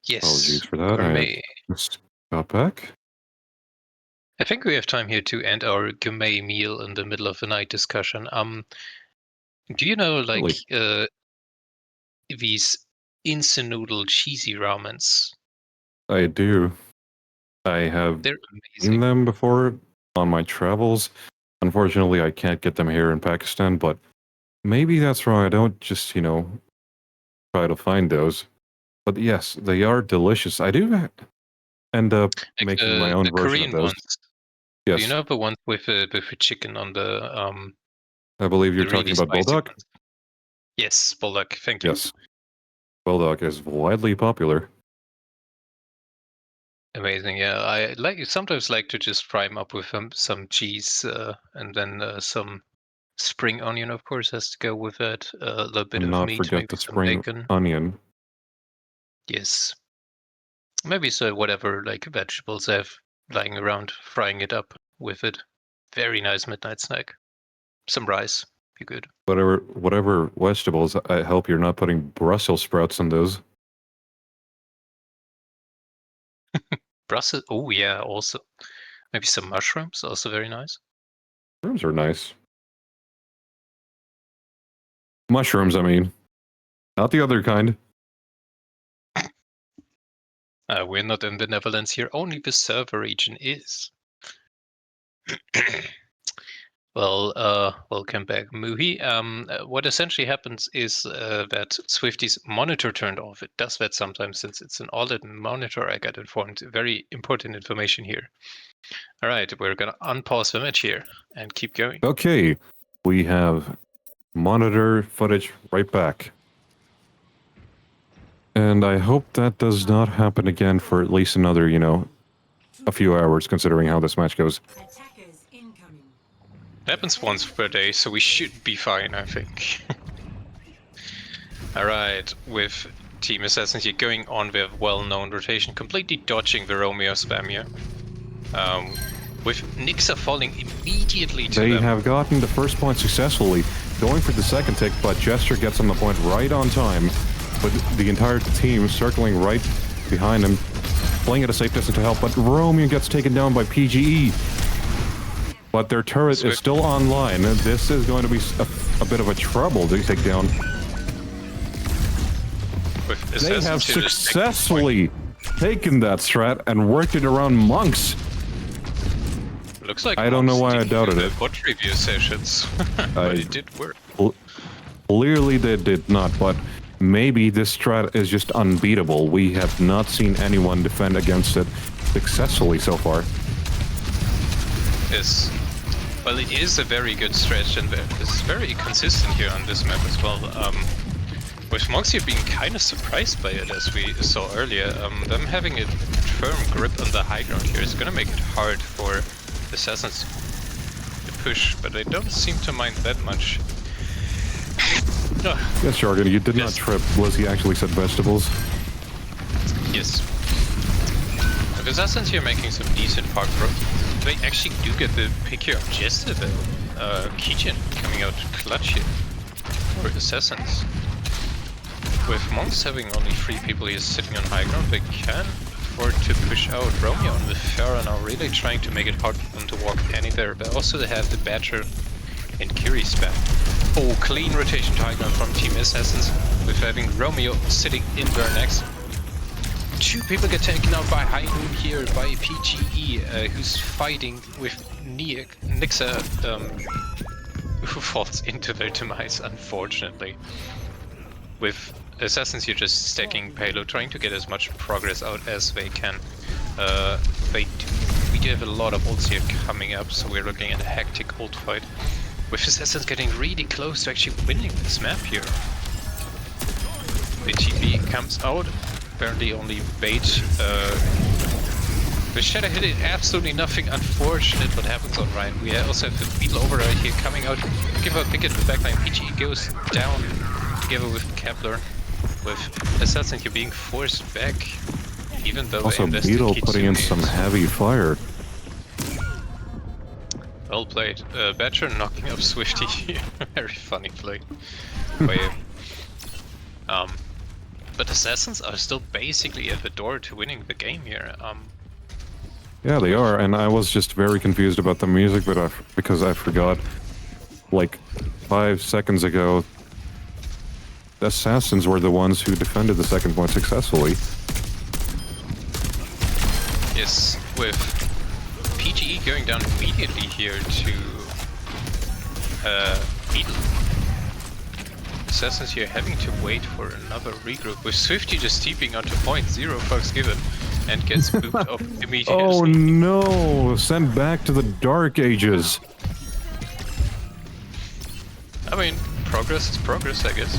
Yes. Apologies for that. Gourmet. I just got back. I think we have time here to end our gourmet meal in the middle of the night discussion. Do you know like these instant noodle cheesy ramens? I do. I have They're seen amazing. them before on my travels. Unfortunately, I can't get them here in Pakistan, but maybe that's why I don't just, try to find those. But yes, they are delicious. I do end up Like making my own the version of Korean those. ones. Yes. Do you know the ones with the chicken on the I believe you're the talking really about spicy Bulldog? ones? Yes, bulldog. Thank you. Yes. Bulldog is widely popular. Amazing. Yeah, I sometimes like to just fry them up with some cheese and then some spring onion, of course, has to go with it. A little bit And of not meat, forget maybe the some spring bacon. onion. Yes, maybe so. Whatever like vegetables I have lying around, frying it up with it. Very nice midnight snack. Some rice, be good. Whatever vegetables, I hope you're not putting Brussels sprouts in those. Brussels. Oh yeah, also maybe some mushrooms, also very nice. Mushrooms are nice. Mushrooms, I mean. Not the other kind. We're not in the Netherlands here. Only the server region is. Well, welcome back, Muhi. What essentially happens is that Swifty's monitor turned off. It does that sometimes since it's an OLED monitor. I got informed. Very important information here. All right, we're gonna unpause the match here and keep going. Okay, we have monitor footage right back. And I hope that does not happen again for at least another, a few hours, considering how this match goes. It happens once per day, so we should be fine, I think. All right, with Team Assassins here going on their well-known rotation, completely dodging the Romeo spam here. With Nixa falling immediately to them. They have gotten the first point successfully, going for the second tick, but Jester gets on the point right on time, with the entire team circling right behind him, playing at a safe distance to help, but Romeo gets taken down by PGE. But their turret is still online. This is going to be a bit of a trouble to take down. They have successfully taken that strat and worked it around monks. Looks like I don't know why I didn't doubted do it. the bot review sessions, but it did work. Clearly they did not, but maybe this strat is just unbeatable. We have not seen anyone defend against it successfully so far. Yes. Well, it is a very good stretch, and it's very consistent here on this map as well. With monks here being kind of surprised by it, as we saw earlier, them having a firm grip on the high ground here is going to make it hard for assassins to push, but they don't seem to mind that much. Yes, Jargon, you did not trip. Lizzie actually said vegetables. Yes. The assassins here making some decent park pro. They actually do get the pick here of Jester, the Kijin coming out clutch here for assassins. With monks having only 3 people here sitting on high ground, they can afford to push out. Romeo and the Pharah now really trying to make it hard for them to walk any there, but also they have the Badger and Kiri spam. Oh, clean rotation to high ground from Team Assassins, with having Romeo sitting in there next. 2 people get taken out by High Moon here, by PGE, who's fighting with Nixa, who falls into their demise, unfortunately. With Assassins here just stacking payload, trying to get as much progress out as they can. We do have a lot of ults here coming up, so we're looking at a hectic ult fight. With Assassins getting really close to actually winning this map here. The TP comes out, apparently only bait. The Shadow hit absolutely nothing unfortunate what happens on Ryan. We also have the Beetle Override here coming out, give a pick at the backline. PGE goes down together with Kepler, with Assassin here being forced back, even though also Beetle putting in some heavy fire. Well played. Badger knocking up Swifty here. Very funny play by him. But Assassins are still basically at the door to winning the game here. Yeah, they are, and I was just very confused about the music, but because I forgot, like 5 seconds ago, the Assassins were the ones who defended the second point successfully. Yes, with PGE going down immediately here to Beetle. Assassins here having to wait for another regroup, with Swifty just TPing onto point, 0 fucks given, and gets booped up immediately. Oh no! Sent back to the Dark Ages! I mean, progress is progress, I guess.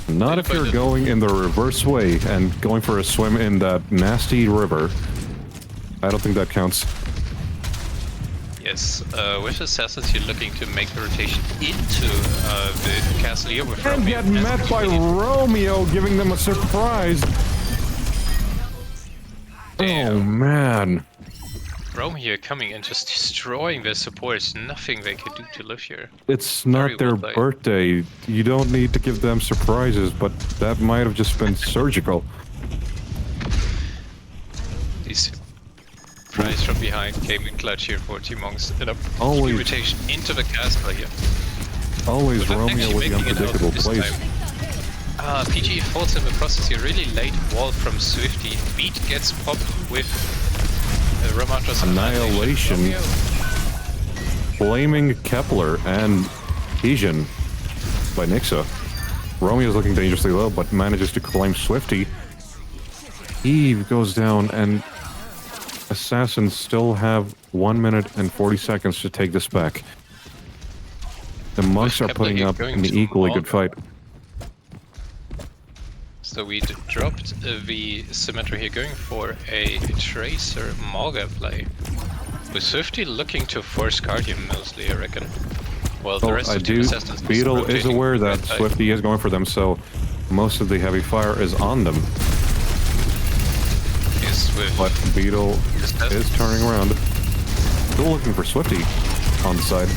Not if you're going in the reverse way and going for a swim in that nasty river. I don't think that counts. Yes, with Assassins you're looking to make the rotation into the castle here with And Romeo. get met by Romeo, giving them a surprise! Damn. Oh man. Romeo here coming and just destroying their supports, nothing they can do to live here. It's not their birthday. You don't need to give them surprises, but that might have just been surgical. These surprise from behind came in clutch here for Team Monks. And a Always rotation into the castle here. Always Romeo with the unpredictable plays. PGE falls in the process here, really late wall from Swifty. Beat gets popped with Ramadra's Annihilation. Blaming Kepler and Kijin by Nixa. Romeo's looking dangerously low, but manages to claim Swifty. Eve goes down, and Assassins still have 1 minute and 40 seconds to take this back. The monks are putting up an equally good fight. So we dropped the Symmetry here, going for a Tracer Malga play. With Swifty looking to force Guardian mostly, I reckon. Well, the rest of the Assassins... Beetle is aware that Swifty is going for them, so most of the heavy fire is on them. Yes, but Beetle is turning around. Still looking for Swifty on the side.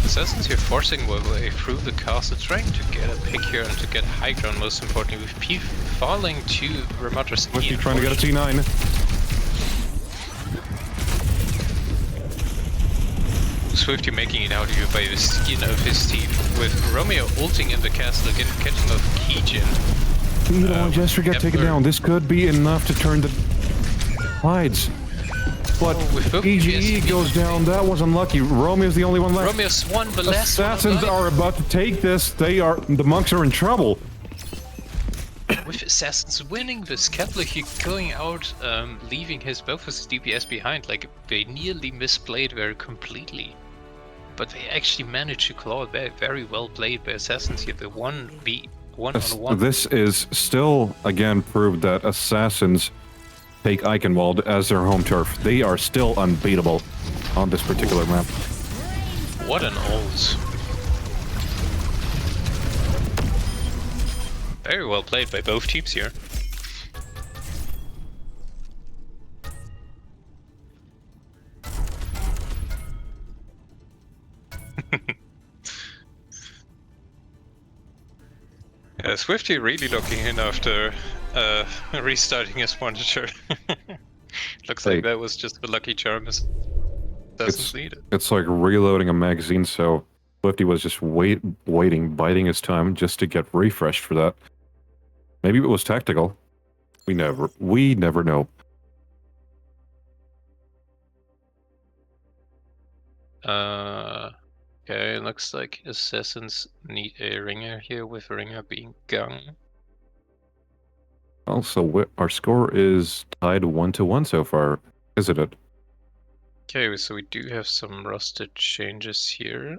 Assassins here forcing their way through the castle, trying to get a pick here and to get high ground, most importantly, with P falling to Ramadra's Swifty trying to get a T9. Swifty making it out here by the skin of his teeth, with Romeo ulting in the castle again, catching off Kijin. Jester got taken down. This could be enough to turn the tides. But EGE goes down. That was unlucky. Romeo's the only one left. Romeo's won the last one. Assassins are about to take this. The monks are in trouble. With Assassins winning this, Kepler here going out, leaving both his DPS behind. Like, they nearly misplayed very completely. But they actually managed to claw it. Very well played by Assassins here. The 1v1-on-1. This is still, again, proved that Assassins take Eichenwald as their home turf. They are still unbeatable on this particular map. What an ult. Very well played by both teams here. Yeah, Swifty really looking in after restarting his monitor. Looks like that was just a lucky charm. It's like reloading a magazine, so Swifty was just waiting, biding his time just to get refreshed for that. Maybe it was tactical. We never know. Okay, looks like Assassins need a ringer here, with ringer being Gung. Also, our score is tied 1-1 so far, isn't it? Okay, so we do have some roster changes here.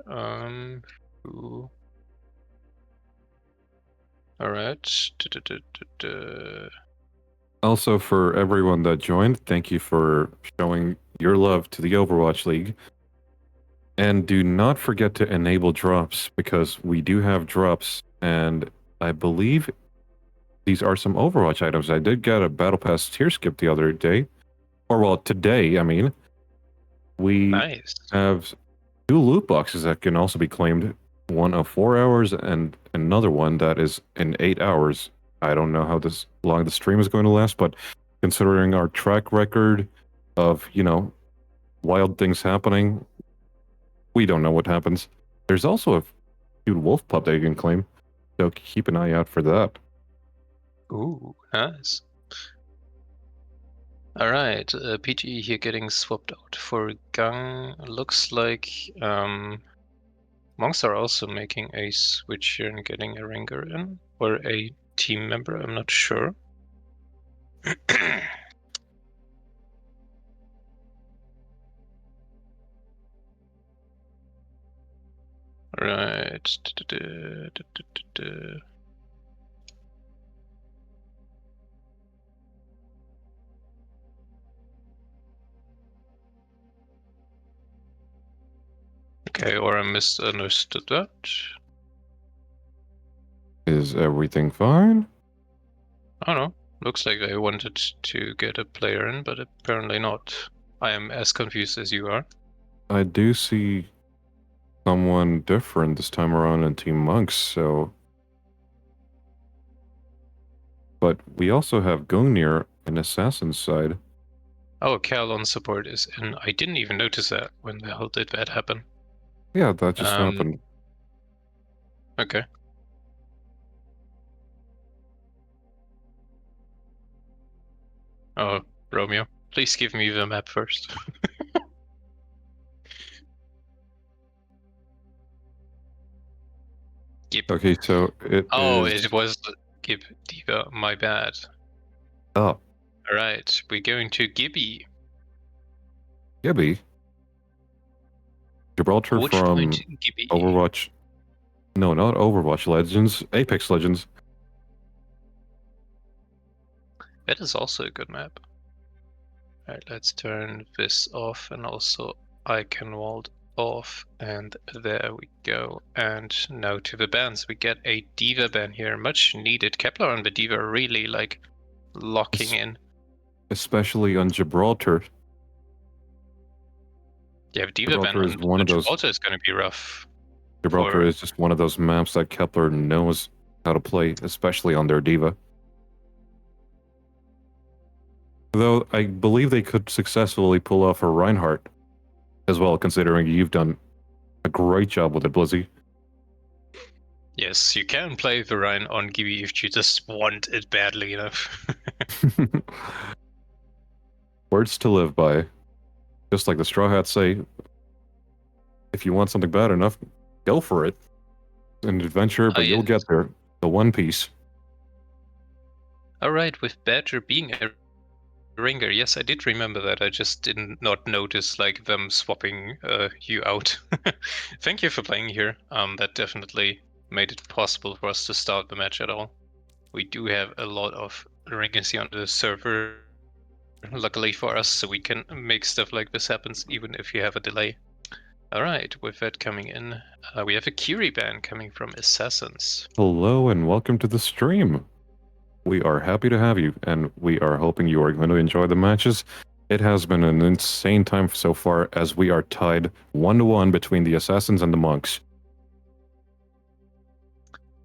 Alright. Also, for everyone that joined, thank you for showing your love to the Overwatch League. And do not forget to enable drops, because we do have drops, and I believe these are some Overwatch items. I did get a Battle Pass tier skip the other day. Or, well, today, I mean. We have 2 loot boxes that can also be claimed. One of 4 hours and another one that is in 8 hours. I don't know how long the stream is going to last, but considering our track record of, wild things happening, we don't know what happens. There's also a few wolf pup that you can claim, so keep an eye out for that. Ooh, nice. Alright, PGE here getting swapped out for Gung. Looks like monks are also making a switch here and getting a ringer in, or a team member, I'm not sure. Right. Okay, or I misunderstood that. Is everything fine? I don't know. Looks like they wanted to get a player in, but apparently not. I am as confused as you are. I do see someone different this time around in Team Monks, so... But we also have Gungnir in Assassin's side. Oh, Cal on support is in. I didn't even notice that. When the hell did that happen? Yeah, that just happened. Okay. Oh, Romeo, please give me the map first. Okay, so it was Gib Diva, my bad. Oh. Alright, we're going to Gibby. Gibby? Gibraltar from Overwatch. No, not Overwatch Legends. Apex Legends. That is also a good map. Alright, let's turn this off and also Eichenwald off, and there we go. And now to the bans. We get a Diva ban here, much needed. Kepler and the Diva are really locking in. Especially on Gibraltar. Yeah, Diva ban on Gibraltar is going to be rough. Gibraltar is just one of those maps that Kepler knows how to play, especially on their Diva. Though I believe they could successfully pull off a Reinhardt as well, considering you've done a great job with it, Blizzy. Yes, you can play the Rhine on Gibi if you just want it badly enough. Words to live by. Just like the Straw Hats say, if you want something bad enough, go for it. It's an adventure, but you'll get there. The One Piece. Alright, with Badger being a ringer, yes, I did remember that. I just did not notice like them swapping you out. Thank you for playing here. That definitely made it possible for us to start the match at all. We do have a lot of ringers here on the server, luckily for us, so we can make stuff like this happen even if you have a delay. Alright, with that coming in, we have a Curie ban coming from Assassins. Hello and welcome to the stream. We are happy to have you, and we are hoping you are going to enjoy the matches. It has been an insane time so far, as we are tied 1-1 between the Assassins and the Monks.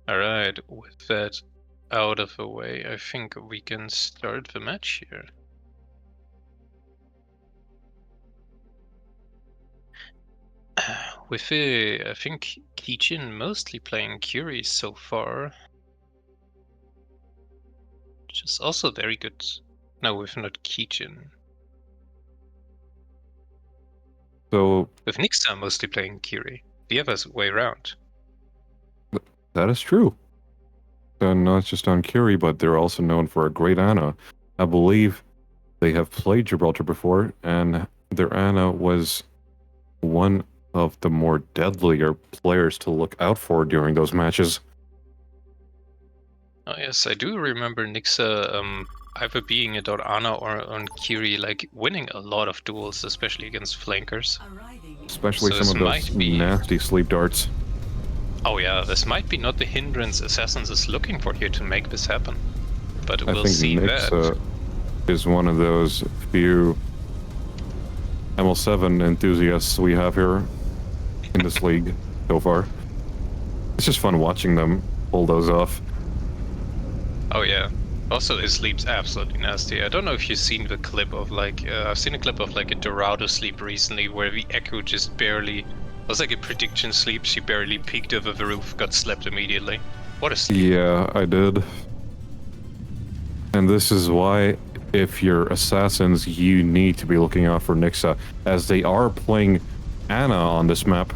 Alright, with that out of the way, I think we can start the match here. With I think Kijin mostly playing Curie so far. Which is also very good. No, with not Kijin. So, with Nixa mostly playing Curie. The other way around. That is true. And not just on Curie, but they're also known for a great Ana. I believe they have played Gibraltar before, and their Ana was one of the more deadlier players to look out for during those matches. Oh yes, I do remember Nixa either being a Ana or on Curie, like winning a lot of duels, especially against flankers. Especially so some of those nasty sleep darts. Oh yeah, this might be not the hindrance Assassins is looking for here to make this happen. But we'll see that. I think Nixa is one of those few ML7 enthusiasts we have here in this league so far. It's just fun watching them pull those off. Oh yeah. Also, his sleep's absolutely nasty. I don't know if you've seen the clip of like, I've seen a clip of like a Dorado sleep recently where the Echo just barely, it was like a prediction sleep, she barely peeked over the roof, got slept immediately. What a sleep. Yeah, I did. And this is why, if you're Assassins, you need to be looking out for Nixa, as they are playing Ana on this map.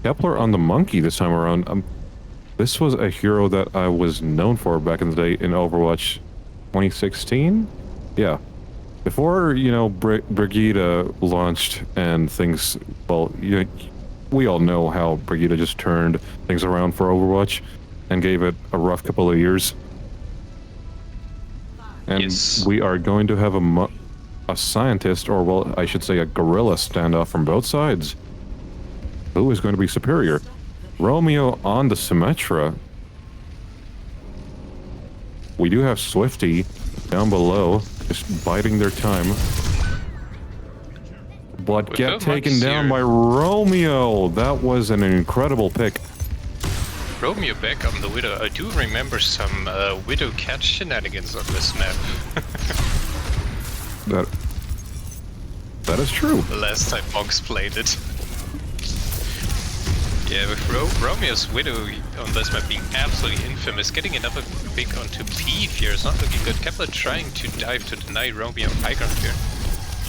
Kepler on the Monkey this time around. This was a hero that I was known for back in the day in Overwatch 2016? Yeah. Before, you know, Brigida launched and things, well, we all know how Brigida just turned things around for Overwatch and gave it a rough couple of years. And yes, we are going to have a scientist, or well, I should say a guerrilla standoff from both sides. Who is going to be superior? Romeo on the Symmetra. We do have Swifty down below, just biding their time. But get taken down by Romeo. That was an incredible pick. Romeo back on the Widow. I do remember some Widow Cat shenanigans on this map. That is true. The last time Monks played it. Yeah, with Romeo's Widow on this map being absolutely infamous, getting another pick onto Peeve here is not looking good. Kepler trying to dive to deny Romeo high ground here.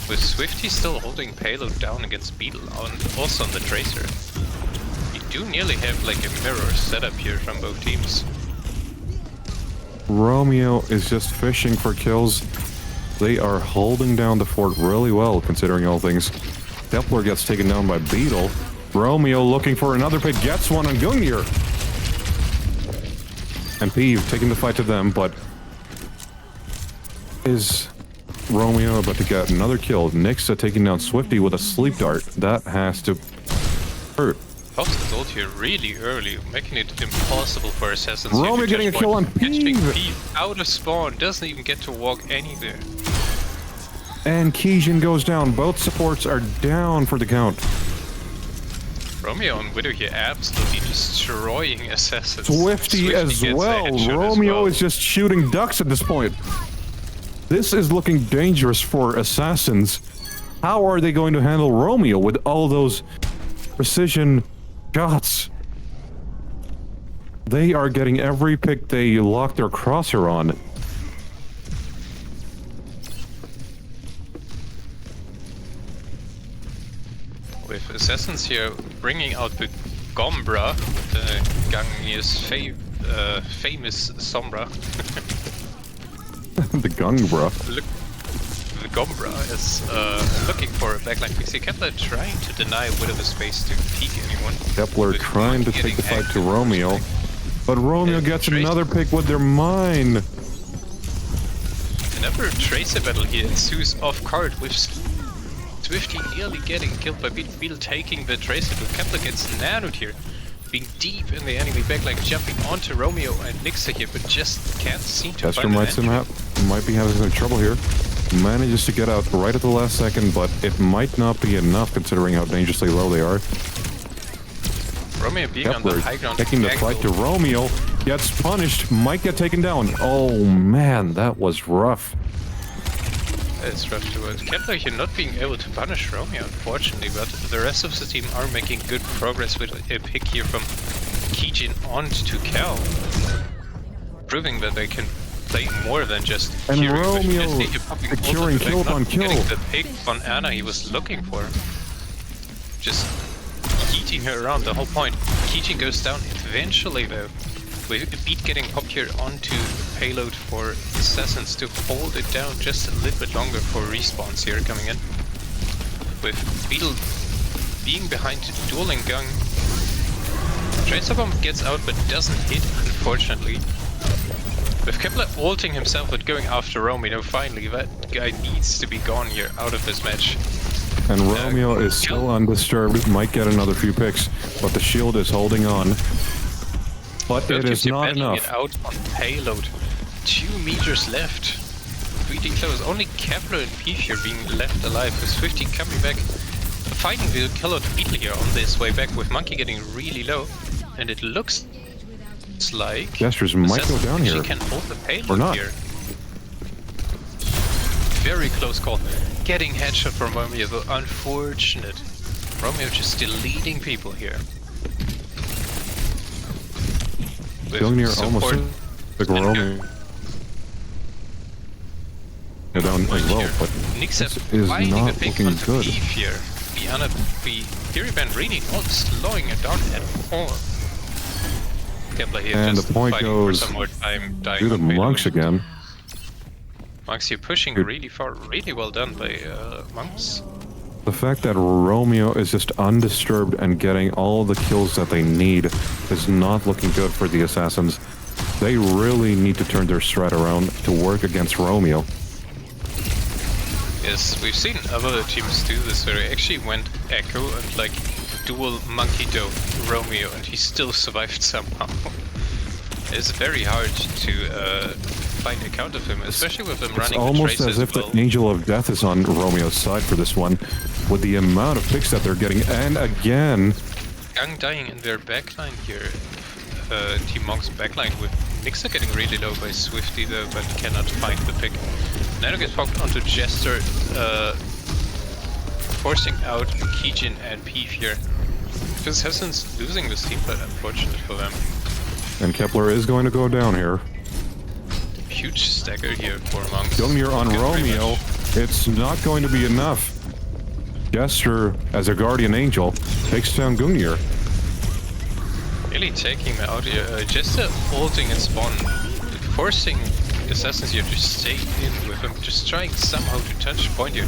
With Swifty still holding payload down against Beetle, also on the Tracer. You do nearly have like a mirror setup here from both teams. Romeo is just fishing for kills. They are holding down the fort really well, considering all things. Kepler gets taken down by Beetle. Romeo looking for another pick, gets one on Gungnir. And Peeve taking the fight to them, but is Romeo about to get another kill? Nixa taking down Swifty with a sleep dart. That has to hurt. Pops ult here really early, making it impossible for Assassins. Romeo getting a kill on Peeve. Out of spawn, doesn't even get to walk anywhere. And Kijin goes down. Both supports are down for the count. Romeo and Widow here absolutely destroying Assassins. Swifty as well. Romeo is just shooting ducks at this point. This is looking dangerous for Assassins. How are they going to handle Romeo with all those precision shots. They are getting every pick they lock their crosser on. With assassins here bringing out the Gombra, the Gang's famous Sombra. The Gungbra. Look, the Gombra is looking for a backline pixie. Kepler trying to deny a bit of a space to peek anyone. Kepler trying to take the fight to Romeo, but Romeo gets another pick with their mine. Another Tracer battle here ensues off card with Swifty nearly getting killed by Beetle taking the Tracer, but Kepler gets nanoed here, being deep in the enemy backline, jumping onto Romeo and Nixer here, but just can't seem to Chester find might be having some trouble here. Manages to get out right at the last second, but it might not be enough considering how dangerously low they are. Romeo being Kepler on the high ground, taking the fight to Romeo, gets punished, might get taken down. Oh man, that was rough. It's rough to watch. Kepler here not being able to punish Romeo, unfortunately, but the rest of the team are making good progress with a pick here from Kijin on to Cal, proving that they can play more than just and curing, Romeo securing kill upon kill. Getting the pick on Anna he was looking for. Just yeeting her around the whole point. Kijin goes down eventually though, with a beat getting popped here onto payload for assassins to hold it down just a little bit longer for respawns here coming in. With Beetle being behind dueling gun. Tracer Bomb gets out but doesn't hit, unfortunately. With Kepler ulting himself but going after Romeo, finally that guy needs to be gone here out of this match. And Romeo is still undisturbed, might get another few picks, but the shield is holding on. But it is not enough. It out on payload. 2 meters left. Pretty close. Only Kepler and Peef here being left alive, with Swifty coming back, fighting the killer to Beetle here on this way back, with Monkey getting really low. And it looks like Gestures might go down here. Can hold the payload or not. Here. Very close call. Getting headshot from Romeo, though unfortunate. Romeo just still leading people here. Gungnir almost took Romeo down as well, but Nix this is not looking good. Here. The Fury Band really not slowing it down at all. Kepler here and just the point goes some more time to the Monks again. Monks here pushing really far, really well done by Monks. The fact that Romeo is just undisturbed and getting all the kills that they need is not looking good for the Assassins. They really need to turn their strat around to work against Romeo. Yes, we've seen other teams do this where they actually went Echo and like dual Monkey Do Romeo and he still survived somehow. It's very hard to find a count of him, especially with him running the almost traces as if well. the Angel of Death is on Romeo's side for this one, with the amount of picks that they're getting, and again... Gang dying in their backline here. Team Monk's backline with Nixer getting really low by Swifty though, but cannot find the pick. Nano gets poked onto Jester, forcing out Kijin and Peef here. This Hassan's losing this team, but unfortunate for them. And Kepler is going to go down here. Huge stagger here for Monks. Gungnir on Romeo. It's not going to be enough. Jester, as a Guardian Angel, takes down Gungnir. Really taking him out here. Jester ulting and spawn, forcing Assassins here to stay in with him, just trying somehow to touch point here.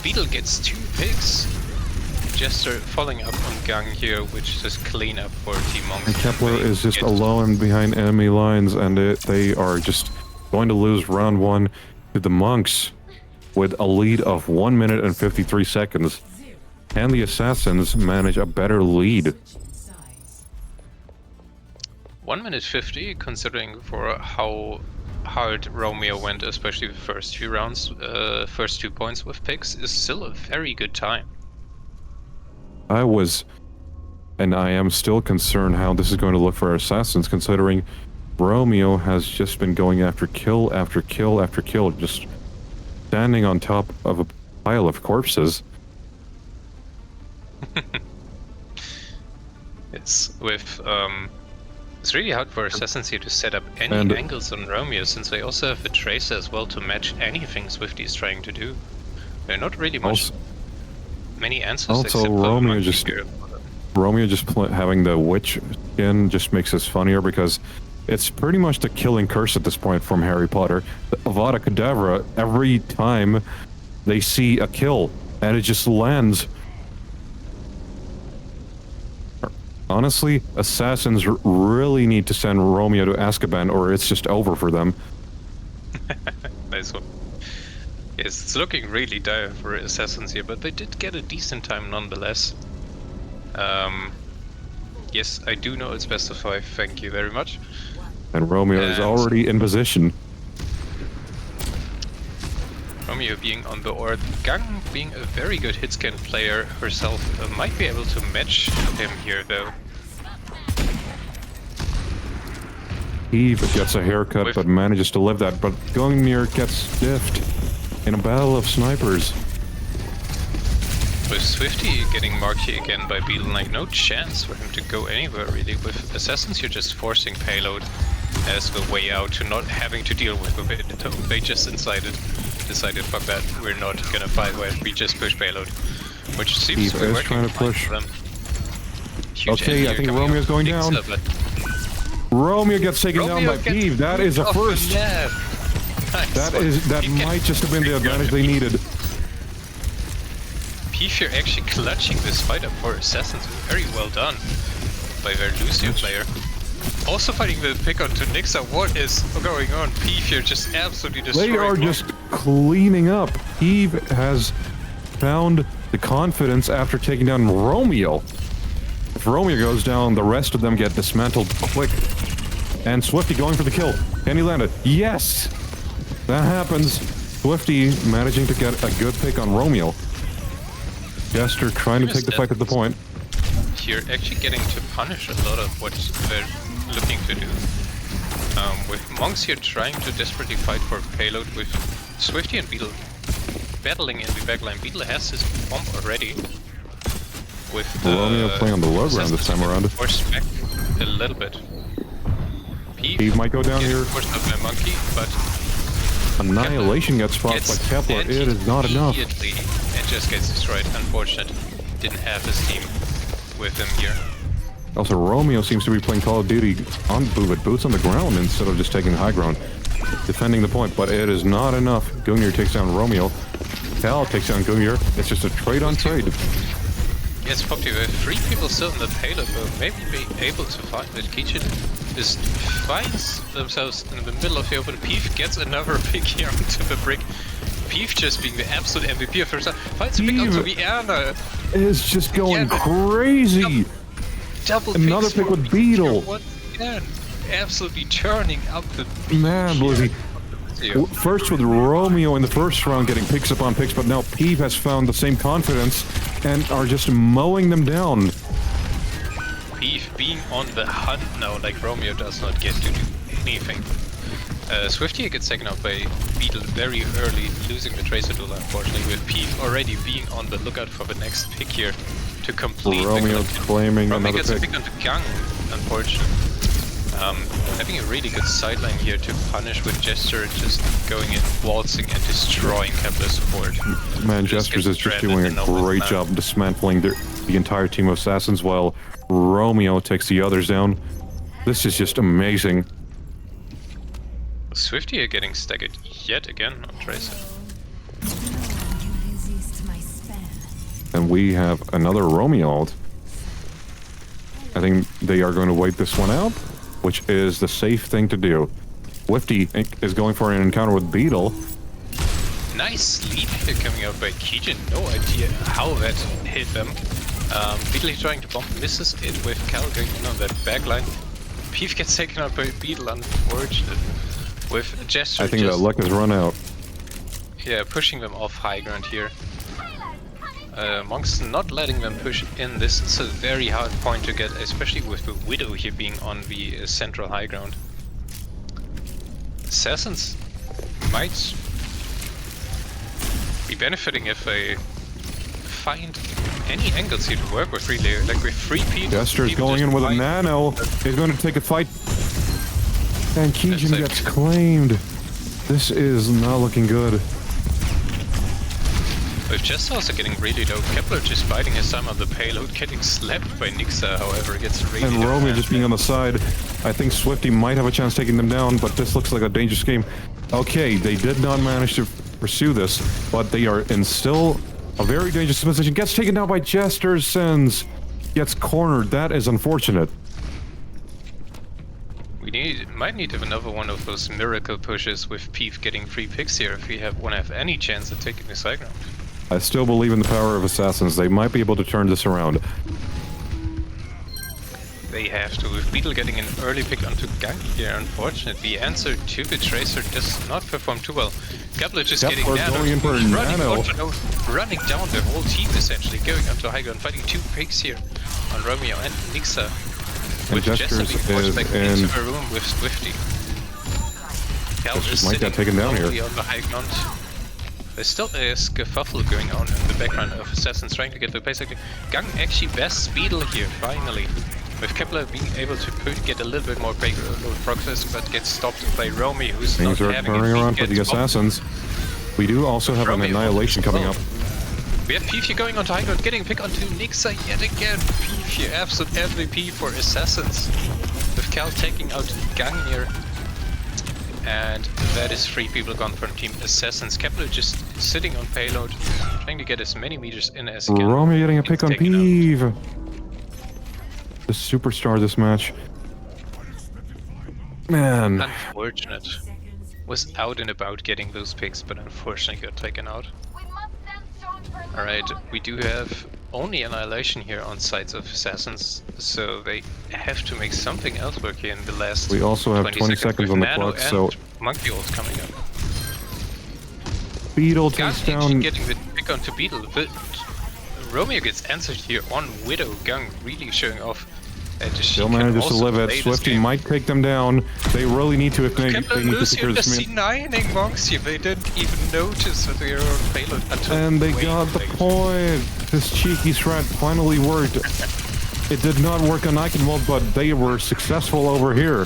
Beetle gets 2 picks. Jester following up on Gang here, which is clean up for Team Monks. And Kepler is just alone behind enemy lines, and they are just going to lose round 1 to the Monks with a lead of 1 minute and 53 seconds. And the Assassins manage a better lead. 1 minute 50, considering for how hard Romeo went, especially the first few rounds, first 2 points with picks, is still a very good time. I was, and I am still concerned how this is going to look for our Assassins, considering Romeo has just been going after kill after kill after kill, just standing on top of a pile of corpses. It's with it's really hard for assassins here to set up any And- angles on Romeo, since they also have a tracer as well to match anything Swifty is trying to do. There are not really many answers Also, except for Romeo the just here. having the witch skin just makes this funnier because it's pretty much the killing curse at this point from Harry Potter. The Avada Kedavra, every time they see a kill, and it just lands. Honestly, assassins really need to send Romeo to Azkaban, or it's just over for them. Nice one. Yes, it's looking really dire for assassins here, but they did get a decent time nonetheless. Yes, I do know it's best of 5, thank you very much. And Romeo is already in position. Romeo being on the Ord, Gang being a very good hit scan player herself, might be able to match him here though. Eve gets a haircut but manages to live that, but Gungnir gets stiffed in a battle of snipers. With Swifty getting marked here again by Beetle, like no chance for him to go anywhere really. With Assassins you're just forcing payload as the way out to not having to deal with it. They just decided fuck that, we're not gonna fight with, we just push payload. Which seems to be working trying to push. for them. Huge Okay, I think Romeo's going down. Romeo gets taken down by Peeve. That is a first. Nice That might just have been the advantage they needed. Peeve here actually clutching this fight up for Assassins. Very well done by their Lucio player. Also fighting the pick on to Nixa. What is going on? Peeve here just absolutely destroying. They are just cleaning up. Peeve has found the confidence after taking down Romeo. If Romeo goes down, the rest of them get dismantled quick. And Swifty going for the kill. Can he land it? Yes! That happens. Swifty managing to get a good pick on Romeo. Jester trying to take the fight at the point. Here actually getting to punish a lot of what they're looking to do. With Monks here trying to desperately fight for payload, with Swifty and Beetle battling in the backline. Beetle has his bomb already. With Romeo playing on the low ground this time around. Forced back a little bit. Peeve might go down here. Forced up by Monkey, but Annihilation gets spotted by Kepler. It is not enough. And just gets destroyed. Unfortunate. Didn't have his team with him here. Also, Romeo seems to be playing Call of Duty on boots on the ground instead of just taking the high ground, defending the point. But it is not enough. Gungnir takes down Romeo. Cal takes down Gungnir. It's just a trade on trade. Yes, probably with 3 people still in the payload, but maybe be able to find that Kitchen just finds themselves in the middle of the open. Peeve gets another pick here onto the brick. Peeve just being the absolute MVP of herself. Finds a pick onto Viana. Is just going crazy. Double another pick with Beetle. Once again, absolutely turning up the man, Blizzy. First with Romeo in the first round getting picks upon picks, but now Peeve has found the same confidence and are just mowing them down. Peeve being on the hunt now, like Romeo does not get to do anything. Swifty gets taken out by Beetle very early, losing the Tracer duel unfortunately, with Peeve already being on the lookout for the next pick here to complete Romeo claiming Romeo another gets a pick on the Gang, unfortunately. Having a really good sideline here to punish with Jester, just going in, waltzing and destroying Kepler's support. Man, Jester's is just doing a great job dismantling the entire team of assassins while Romeo takes the others down. This is just amazing. Swifty are getting staggered yet again on Tracer. And we have another Romeo ult. I think they are going to wait this one out, which is the safe thing to do. Swifty is going for an encounter with Beetle. Nice lead here coming out by Keijin. No idea how that hit them. Beetle trying to bomb, misses it with Cal going in on that backline. Peeve gets taken out by Beetle, unfortunate. With Jester, I think that luck has run out. Yeah, pushing them off high ground here. Monks not letting them push in. This is a very hard point to get, especially with the Widow here being on the central high ground. Assassins might be benefiting if they find any angles here to work with, really. Like with 3 people. Jester's going in with a nano. He's going to take a fight. And Kijin gets claimed. This is not looking good. With Jester also getting really low. Kepler just fighting his time on the payload, getting slapped by Nixa, however, gets really and low. Romeo just being on the side. I think Swifty might have a chance taking them down, but this looks like a dangerous game. Okay, they did not manage to pursue this, but they are in still a very dangerous position. Gets taken down by Jester, Sins. Gets cornered. That is unfortunate. We might need to have another one of those miracle pushes with Peeve getting 3 picks here if we want to have any chance of taking this high ground. I still believe in the power of Assassins. They might be able to turn this around. They have to. With Beetle getting an early pick onto Gang here, unfortunately, the answer to the Tracer does not perform too well. Kepler just getting going in for a nano. Running down the whole team, essentially, going onto high ground, fighting 2 picks here on Romeo and Nixa. With Jester being forced back into the room with Swifty. Cal is might get taken down here. On the high ground. There's still a scuffle going on in the background of Assassins trying to get the base. Gang actually bests Beetle here, finally. With Kepler being able to get a little bit more progress, but gets stopped by Romeo, who's Things not are having turning around for the Assassins. We do also have an Annihilation coming up. We have Peeve here going onto high ground, getting a pick onto Nixa yet again. Peeve here, absolute MVP for Assassins. With Cal taking out Gang here. And that is 3 people gone from Team Assassins. Kepler just sitting on payload, trying to get as many meters in as he can. Romeo getting a pick on Peeve. The superstar this match. Man. Unfortunate. Was out and about getting those picks, but unfortunately got taken out. Alright, we do have only Annihilation here on sides of Assassins, so they have to make something else work here in the last. We also have 20 seconds on the clock, so Monkey ult coming up. Beetle takes down. Getting the pick onto Beetle, but Romeo gets answered here on Widow. Gang really showing off. Still manages to live it. Swifty might take them down. They really need to if they need to secure this mid. C9ing monks here. They didn't even notice that they were on payload until. And they got the point. This cheeky strat finally worked. It did not work on Eichenwald, but they were successful over here.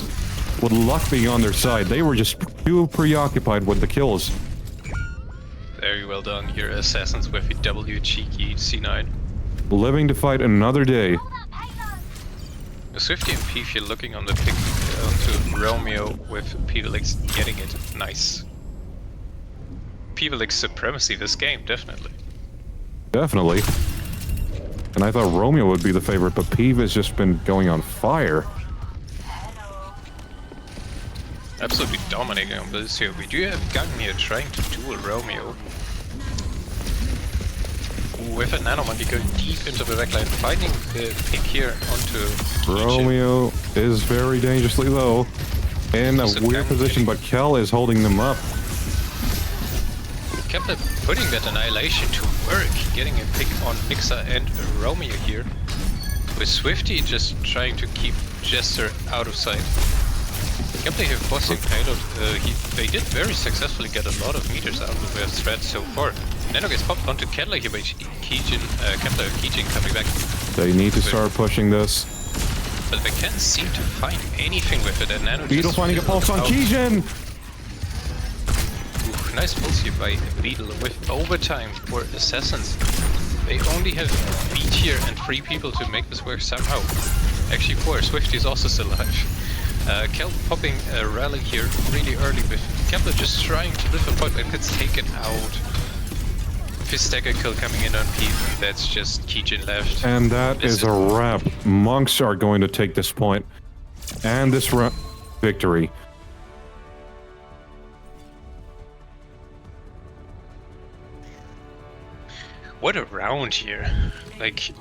With luck being on their side. They were just too preoccupied with the kills. Very well done here, Assassins with a W cheeky C9. Living to fight another day. Swifty and Peeve here looking on the pick onto Romeo with Peevelix getting it. Nice. Peevelix supremacy this game, definitely. Definitely. And I thought Romeo would be the favorite, but Peeve has just been going on fire. Absolutely dominating on this here. We do have Gang here trying to duel Romeo. With a Nanomonkey going deep into the backline, finding the pick here onto Romeo is very dangerously low. In a weird position, but Kel is holding them up. Kepler putting that Annihilation to work, getting a pick on Nixa and Romeo here. With Swifty just trying to keep Jester out of sight. Kepler here forcing payload. They did very successfully get a lot of meters out of their threat so far. Nano gets popped onto Kepler here by Kepler Kijin coming back. They need to start pushing this. But they can't seem to find anything with it, and Nano Beetle finding a pulse on Kijin! Nice pulse here by Beetle with overtime for Assassins. They only have B tier and 3 people to make this work somehow. Actually 4, Swifty is also still alive. Kel popping a rally here really early with Kepler just trying to lift a point and gets taken out. Fistagger kill coming in on Peeve, that's just Kijin left. And that is a wrap. Monks are going to take this point and this victory. What a round here. Like,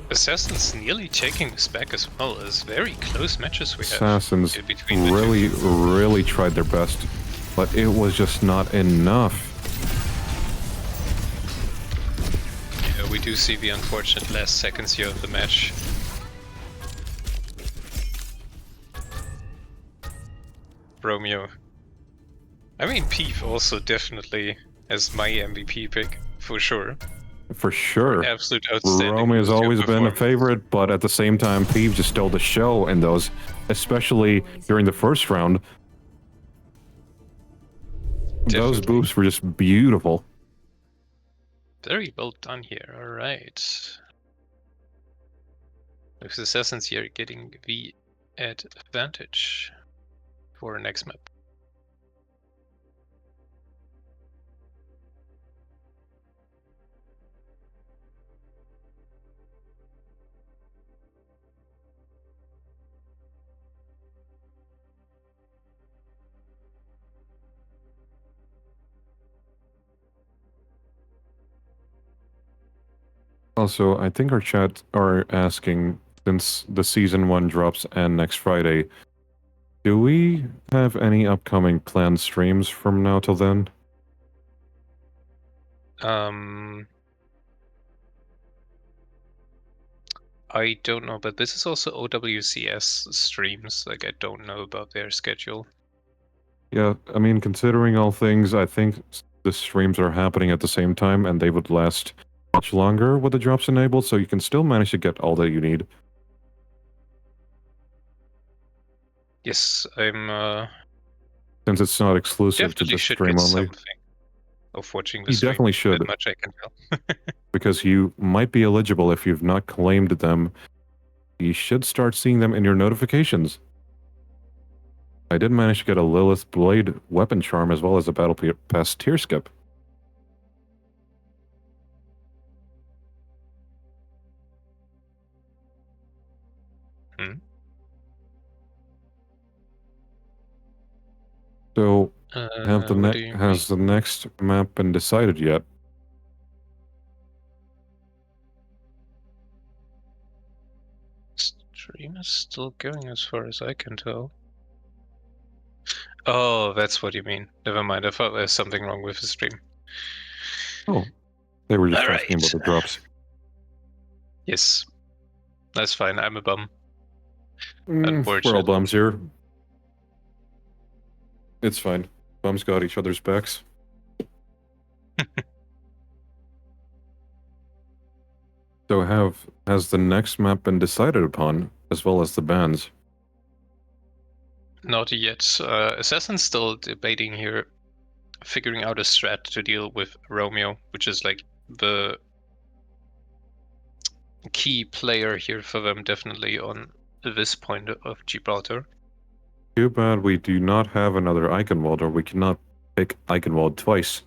Assassins nearly taking this back as well as very close matches we have. Assassins really tried their best, but it was just not enough. Yeah, we do see the unfortunate last seconds here of the match. Romeo. I mean, Peeve also definitely as my MVP pick, for sure. For For an sure. absolute outstanding Romy has Lucio always been a performance. favorite, but at the same time, Peeve just stole the show in those, especially during the first round. Those Definitely. boosts were just beautiful. Very well done here. All right. With assassins here getting the advantage for next map. Also, I think our chat are asking, since the season 1 drops and next Friday, do we have any upcoming planned streams from now till then? I don't know, but this is also OWCS streams. Like, I don't know about their schedule. Yeah, I mean, considering all things, I think the streams are happening at the same time and they would last much longer with the drops enabled, so you can still manage to get all that you need. Yes, I'm Since it's not exclusive to definitely this should stream get only. something of watching the You stream. definitely That should, much I can tell. because you might be eligible if you've not claimed them. You should start seeing them in your notifications. I did manage to get a Lilith Blade weapon charm as well as a Battle Pass tier skip. Hmm. So, What do you mean? has the next map been decided yet? Stream is still going as far as I can tell. Oh, that's what you mean. Never mind, I thought there's something wrong with the stream. Oh, they were just All asking about right. the drops. Yes, that's fine. I'm a bum. We're all Unfortunately. bums here. It's fine. Bums got each other's backs. So has the next map been decided upon, as well as the bans? Not yet. Assassin's still debating here, figuring out a strat to deal with Romeo, which is like the key player here for them, definitely on this point of Gibraltar. Too bad we do not have another Eichenwald, or we cannot pick Eichenwald twice.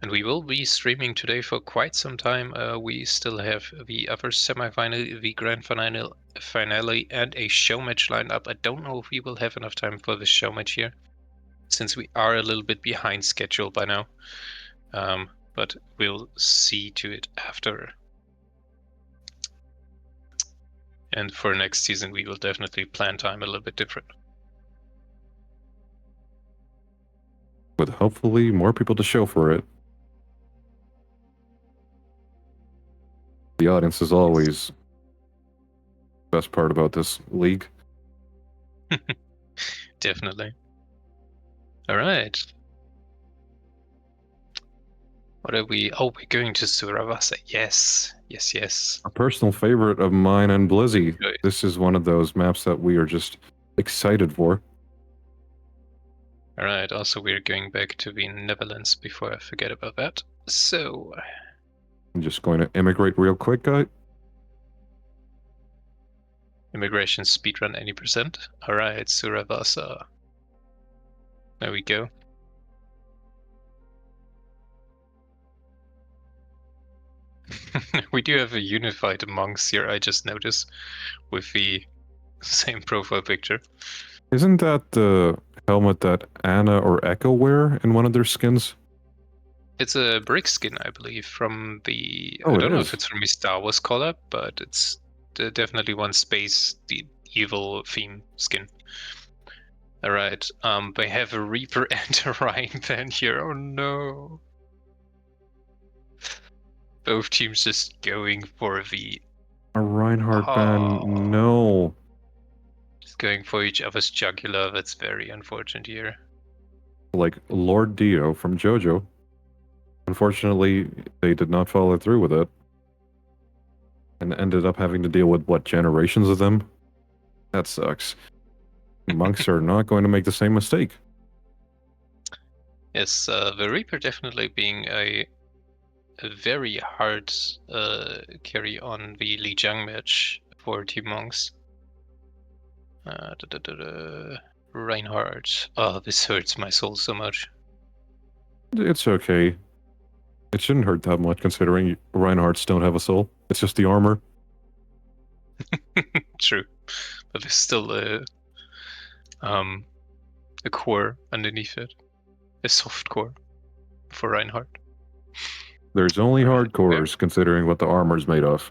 And we will be streaming today for quite some time. We still have the other semi-final, the grand finale, and a show match lined up. I don't know if we will have enough time for the show match here, since we are a little bit behind schedule by now. But we'll see to it after. And for next season, we will definitely plan time a little bit different. With hopefully more people to show for it. The audience is always the best part about this league. Definitely. All right. What are we? Oh, we're going to Suravasa. Yes, yes, yes. A personal favorite of mine and Blizzy. Good. This is one of those maps that we are just excited for. All right. Also, we're going back to the Netherlands before I forget about that. So, I'm just going to immigrate real quick, guys. immigration speedrun any percent. All right, Suravasa. There we go. We do have a unified monks here, I just noticed, with the same profile picture. Isn't that the helmet that Anna or Echo wear in one of their skins? It's a brick skin, I believe, from the... Oh, I it don't know is. if it's from the Star Wars collab, but it's definitely one space, the evil theme skin. Alright, they have a Reaper and a Ryan ban here. Oh no. Both teams just going for the... A Reinhardt ban, no. Just going for each other's jugular. That's very unfortunate here. like Lord Dio from JoJo. Unfortunately, they did not follow through with it. And ended up having to deal with, what, generations of them? That sucks. Monks are not going to make the same mistake. Yes, the Reaper definitely being a very hard carry on the Li Jiang match for Team Monks. Reinhardt. Oh, this hurts my soul so much. It's okay. It shouldn't hurt that much considering Reinhardts don't have a soul. It's just the armor. True, but there's still a core underneath it, a soft core for Reinhardt. There's only Alright, hardcores considering what the armor's made of.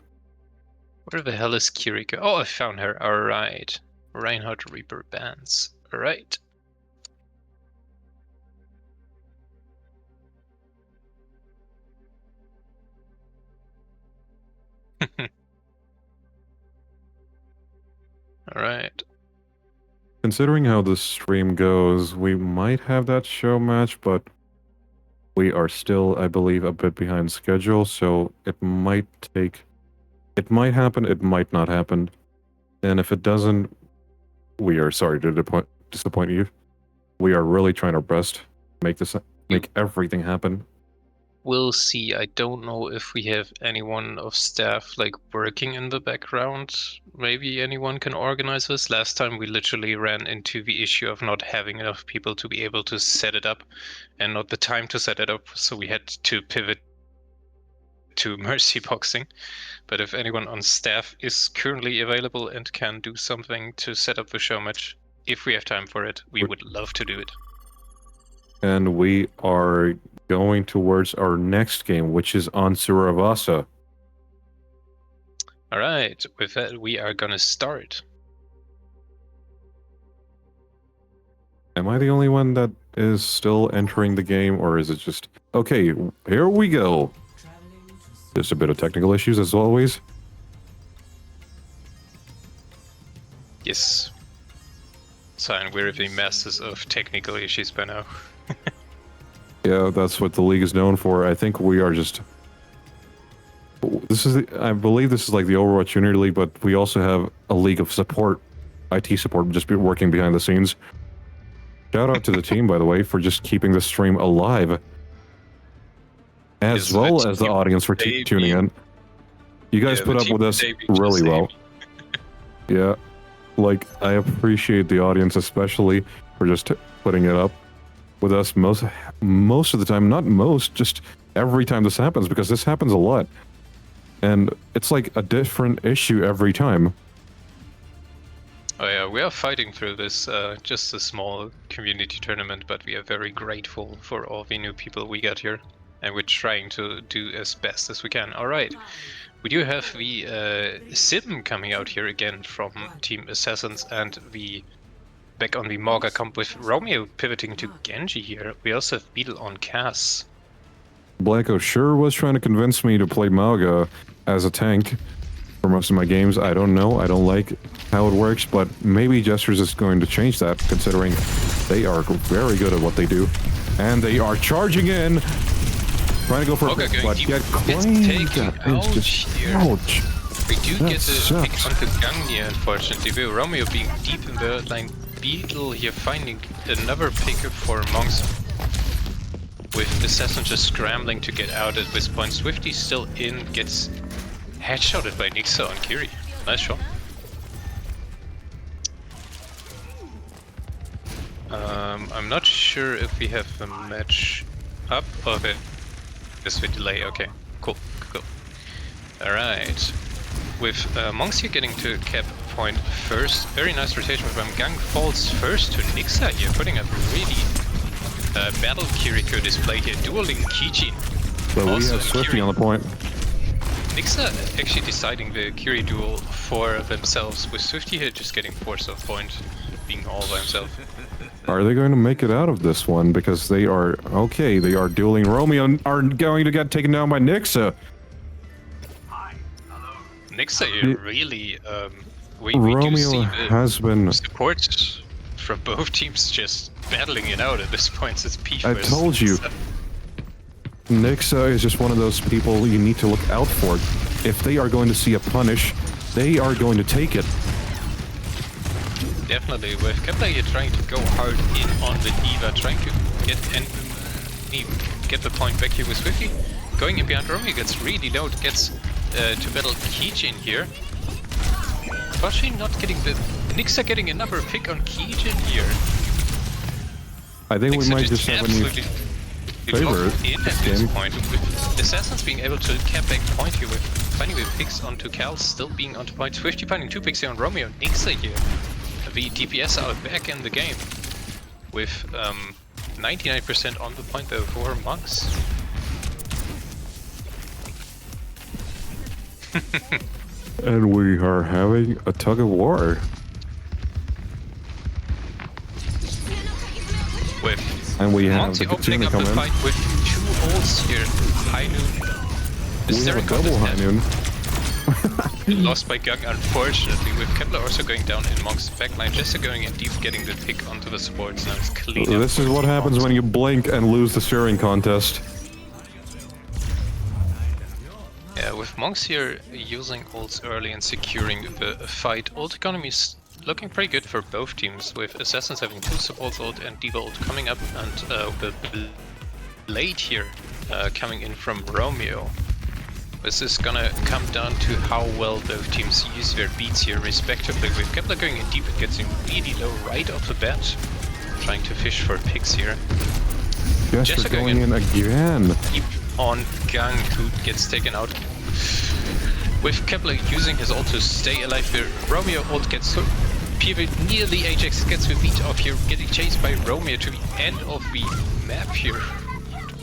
Where the hell is Kiriko? Oh, I found her. Alright. Reinhardt Reaper bands. Alright. Alright. Considering how the stream goes, we might have that show match, but we are still, I believe, a bit behind schedule, so it might happen, it might not happen. And if it doesn't, we are sorry to disappoint you. We are really trying our best to make everything happen. We'll see. I don't know if we have anyone of staff like working in the background. Maybe anyone can organize this. Last time we literally ran into the issue of not having enough people to be able to set it up and not the time to set it up, so we had to pivot to mercy boxing. But if anyone on staff is currently available and can do something to set up the show match, if we have time for it, we would love to do it. And we are going towards our next game, which is on Suravasa. All right, with that, we are gonna start. Am I the only one that is still entering the game, or is it just... Okay, here we go. Just a bit of technical issues, as always. Yes. Sign, we're the masters of technical issues by now. Yeah, that's what the league is known for. I think we are just... I believe this is like the Overwatch Junior League, but we also have a league of support, IT support, just working behind the scenes. Shout out to the team, by the way, for just keeping the stream alive. As well as the audience for tuning in. You guys put up with us really well. Yeah, like, I appreciate the audience especially for just putting it up with us most of the time. Not most, just every time this happens, because this happens a lot. And it's like a different issue every time. Oh yeah, we are fighting through this, just a small community tournament, but we are very grateful for all the new people we got here. And we're trying to do as best as we can. Alright, we do have the Sim coming out here again from Team Assassins, and the back on the Morga comp with Romeo pivoting to Genji here. We also have Beetle on Cass. Blanco sure was trying to convince me to play Morga as a tank for most of my games. I don't know. I don't like how it works, but maybe Gestures is going to change that, considering they are very good at what they do. And they are charging in. Trying to go for okay, but get claimed. Ouch. We do get the pick onto Gangnia, unfortunately. With Romeo being deep in the line. Beetle here finding another pick for Monks, with Assassin just scrambling to get out at this point. Swifty still in, gets headshotted by Nixa on Kiri. Nice shot. I'm not sure if we have a match up. Okay, this with delay. Okay, cool. Alright. With Monks here getting to cap point first. Very nice rotation with him. Gang falls first to Nixa here, putting up really battle Kiriko display here. Dueling Kijin. But we have Swifty Kiri on the point. Nixa actually deciding the Kiri duel for themselves, with Swifty here just getting forced off point, being all by himself. Are they going to make it out of this one? Because they are... Okay, they are dueling Romeo and are going to get taken down by Nixa. Nixa really... we Romeo do see has been support from both teams just battling it out at this point. It's P I first. told you. Nixa is just one of those people you need to look out for. If they are going to see a punish, they are going to take it. Definitely, with Kepler here trying to go hard in on the Diva, trying to get the point back here with Swifty. Going in behind Romeo, gets really low, gets to battle Kijin here. Unfortunately not getting the... Nixa getting another pick on Kijin here. I think Nixa we might just have a new favorite in at this point, with Assassins being able to cap back point here with finding the picks onto Cal, still being onto point. Swifty finding 2 picks here on Romeo. Nixa here, the DPS are back in the game with 99% on the point though for Monks. And we are having a tug of war. And we have Monty the opening Katsuna up come the in. fight with 2 ults here. High Noon. We have a double High Noon. Lost by Gang, unfortunately, with Kepler also going down in Monk's backline. Jester going in deep, getting the pick onto the supports. Now it's clean. This is what happens when you blink and lose the steering contest. Yeah, with Monks here using ults early and securing the fight, ult economy is looking pretty good for both teams, with Assassins having 2 supports ult and Diva ult coming up, and the Blade here coming in from Romeo. This is gonna come down to how well both teams use their beats here respectively, with Kepler going in deep and getting really low right off the bat, trying to fish for picks here. Jester going in again. Deep on Gang, who gets taken out. With Kepler using his ult to stay alive here, Romeo ult gets so PV near the Ajax, gets the beat off here, getting chased by Romeo to the end of the map here.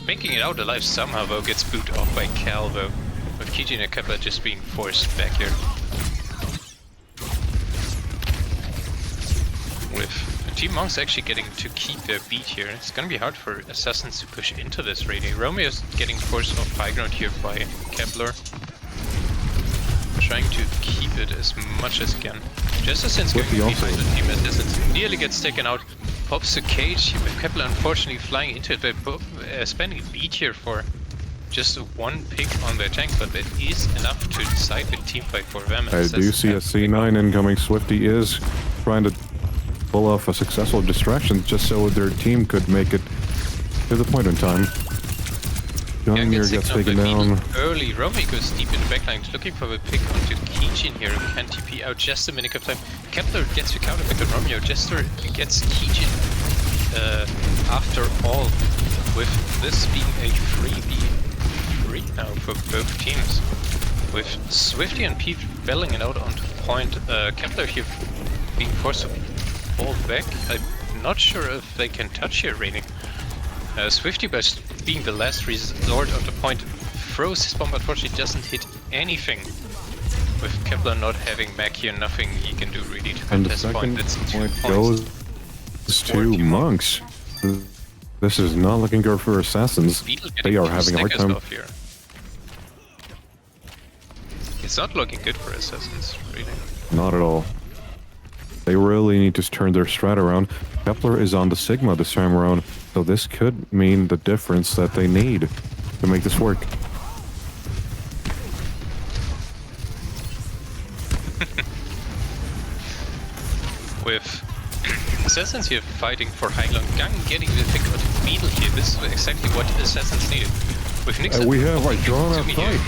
Making it out alive somehow though, gets booted off by Cal though. With Kijin and Kepler just being forced back here. With Team Monks actually getting to keep their beat here, it's gonna be hard for Assassins to push into this raiding. Romeo's getting forced off high ground here by Kepler. Trying to keep it as much as he can. Just as since going behind the team Assassins nearly gets taken out. Pops the cage with Kepler unfortunately flying into it. They're both spending beat here for just 1 pick on their tank, but that is enough to decide the teamfight for them. I do see a C9 incoming. Swifty is trying to pull off a successful distraction just so their team could make it to the point in time. Young here gets taken down. Early, Romeo goes deep in the backline, looking for the pick onto Kijin here, who can TP out just a minute of time. Kepler gets the counter pick on Romeo. Jester gets Kijin after all, with this being a 3v3 now for both teams. With Swifty and Pete belling it out onto point, Kepler here being forced to fall back. I'm not sure if they can touch here, Raining. Swifty, by being the last resort of the point, throws his bomb, unfortunately doesn't hit anything. With Kepler not having mech here, nothing he can do really to contest point. That's 2 points. Goes to Monks. This is not looking good for Assassins. They are having a hard time. Here. It's not looking good for Assassins, really. Not at all. They really need to turn their strat around. Kepler is on the Sigma this time around, so this could mean the difference that they need to make this work. With Assassins here fighting for high ground, Gang getting the pick out of Beetle here. This is exactly what Assassins needed. With Nixon, we have a drawn out fight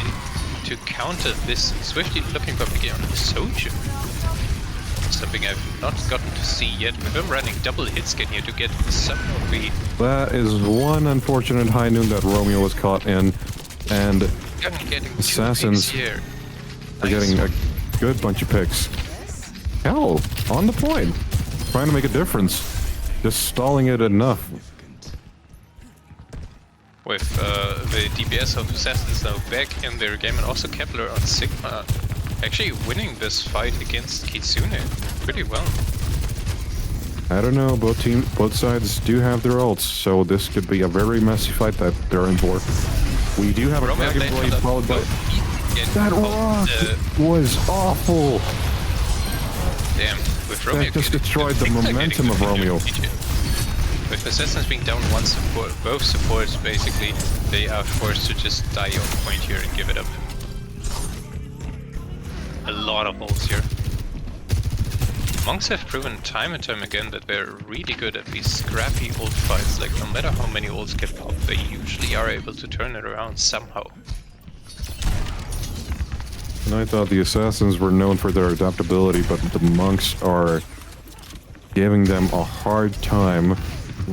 to counter this. Swifty looking for picking on a soldier. Something I've not gotten to see yet. With him running double hit scan here to get some of the... That is one unfortunate high noon that Romeo was caught in, and Assassins are getting a good bunch of picks. Hell, on the point, trying to make a difference, just stalling it enough. With the DPS of Assassins now back in their game, and also Kepler on Sigma actually winning this fight against Kitsune pretty well. I don't know, both sides do have their ults, so this could be a very messy fight that they're in for. We do have a Dragon Blade followed by... That rock was awful! Damn. With Romeo That just getting- destroyed the things are getting momentum of to the Romeo. PG. With Assassins being down one support, both supports basically, they are forced to just die on point here and give it up. A lot of ults here. Monks have proven time and time again that they're really good at these scrappy ult fights. Like, no matter how many ults get popped, they usually are able to turn it around somehow. And I thought the Assassins were known for their adaptability, but the Monks are giving them a hard time.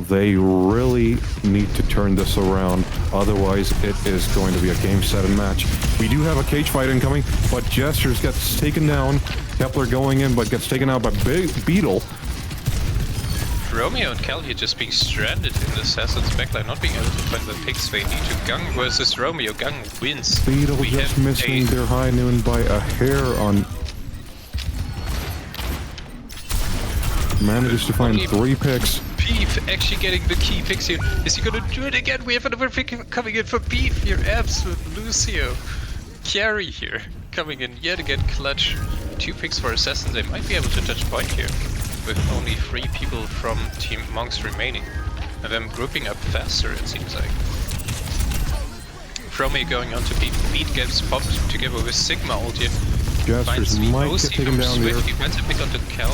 They really need to turn this around, otherwise it is going to be a game, set, and match. We do have a cage fight incoming, but Gestures gets taken down. Kepler going in, but gets taken out by Beetle. Romeo and Calvia just being stranded in the Assassin's backline, not being able to find the picks they need to. Gung versus Romeo. Gung wins. Beetle We just have missing their high noon by a hair on... Manages to find 3 picks. Beef actually getting the key picks here. Is he gonna do it again? We have another pick coming in for Beef here. Absolute Lucio. Carry here. Coming in yet again clutch. 2 picks for Assassins. They might be able to touch point here. With only 3 people from Team Monks remaining. And them grouping up faster, it seems like. Romeo going on to Beef. Beat gets popped together with Sigma ult here. Gestures might get taken down here. He went a pick onto Cal.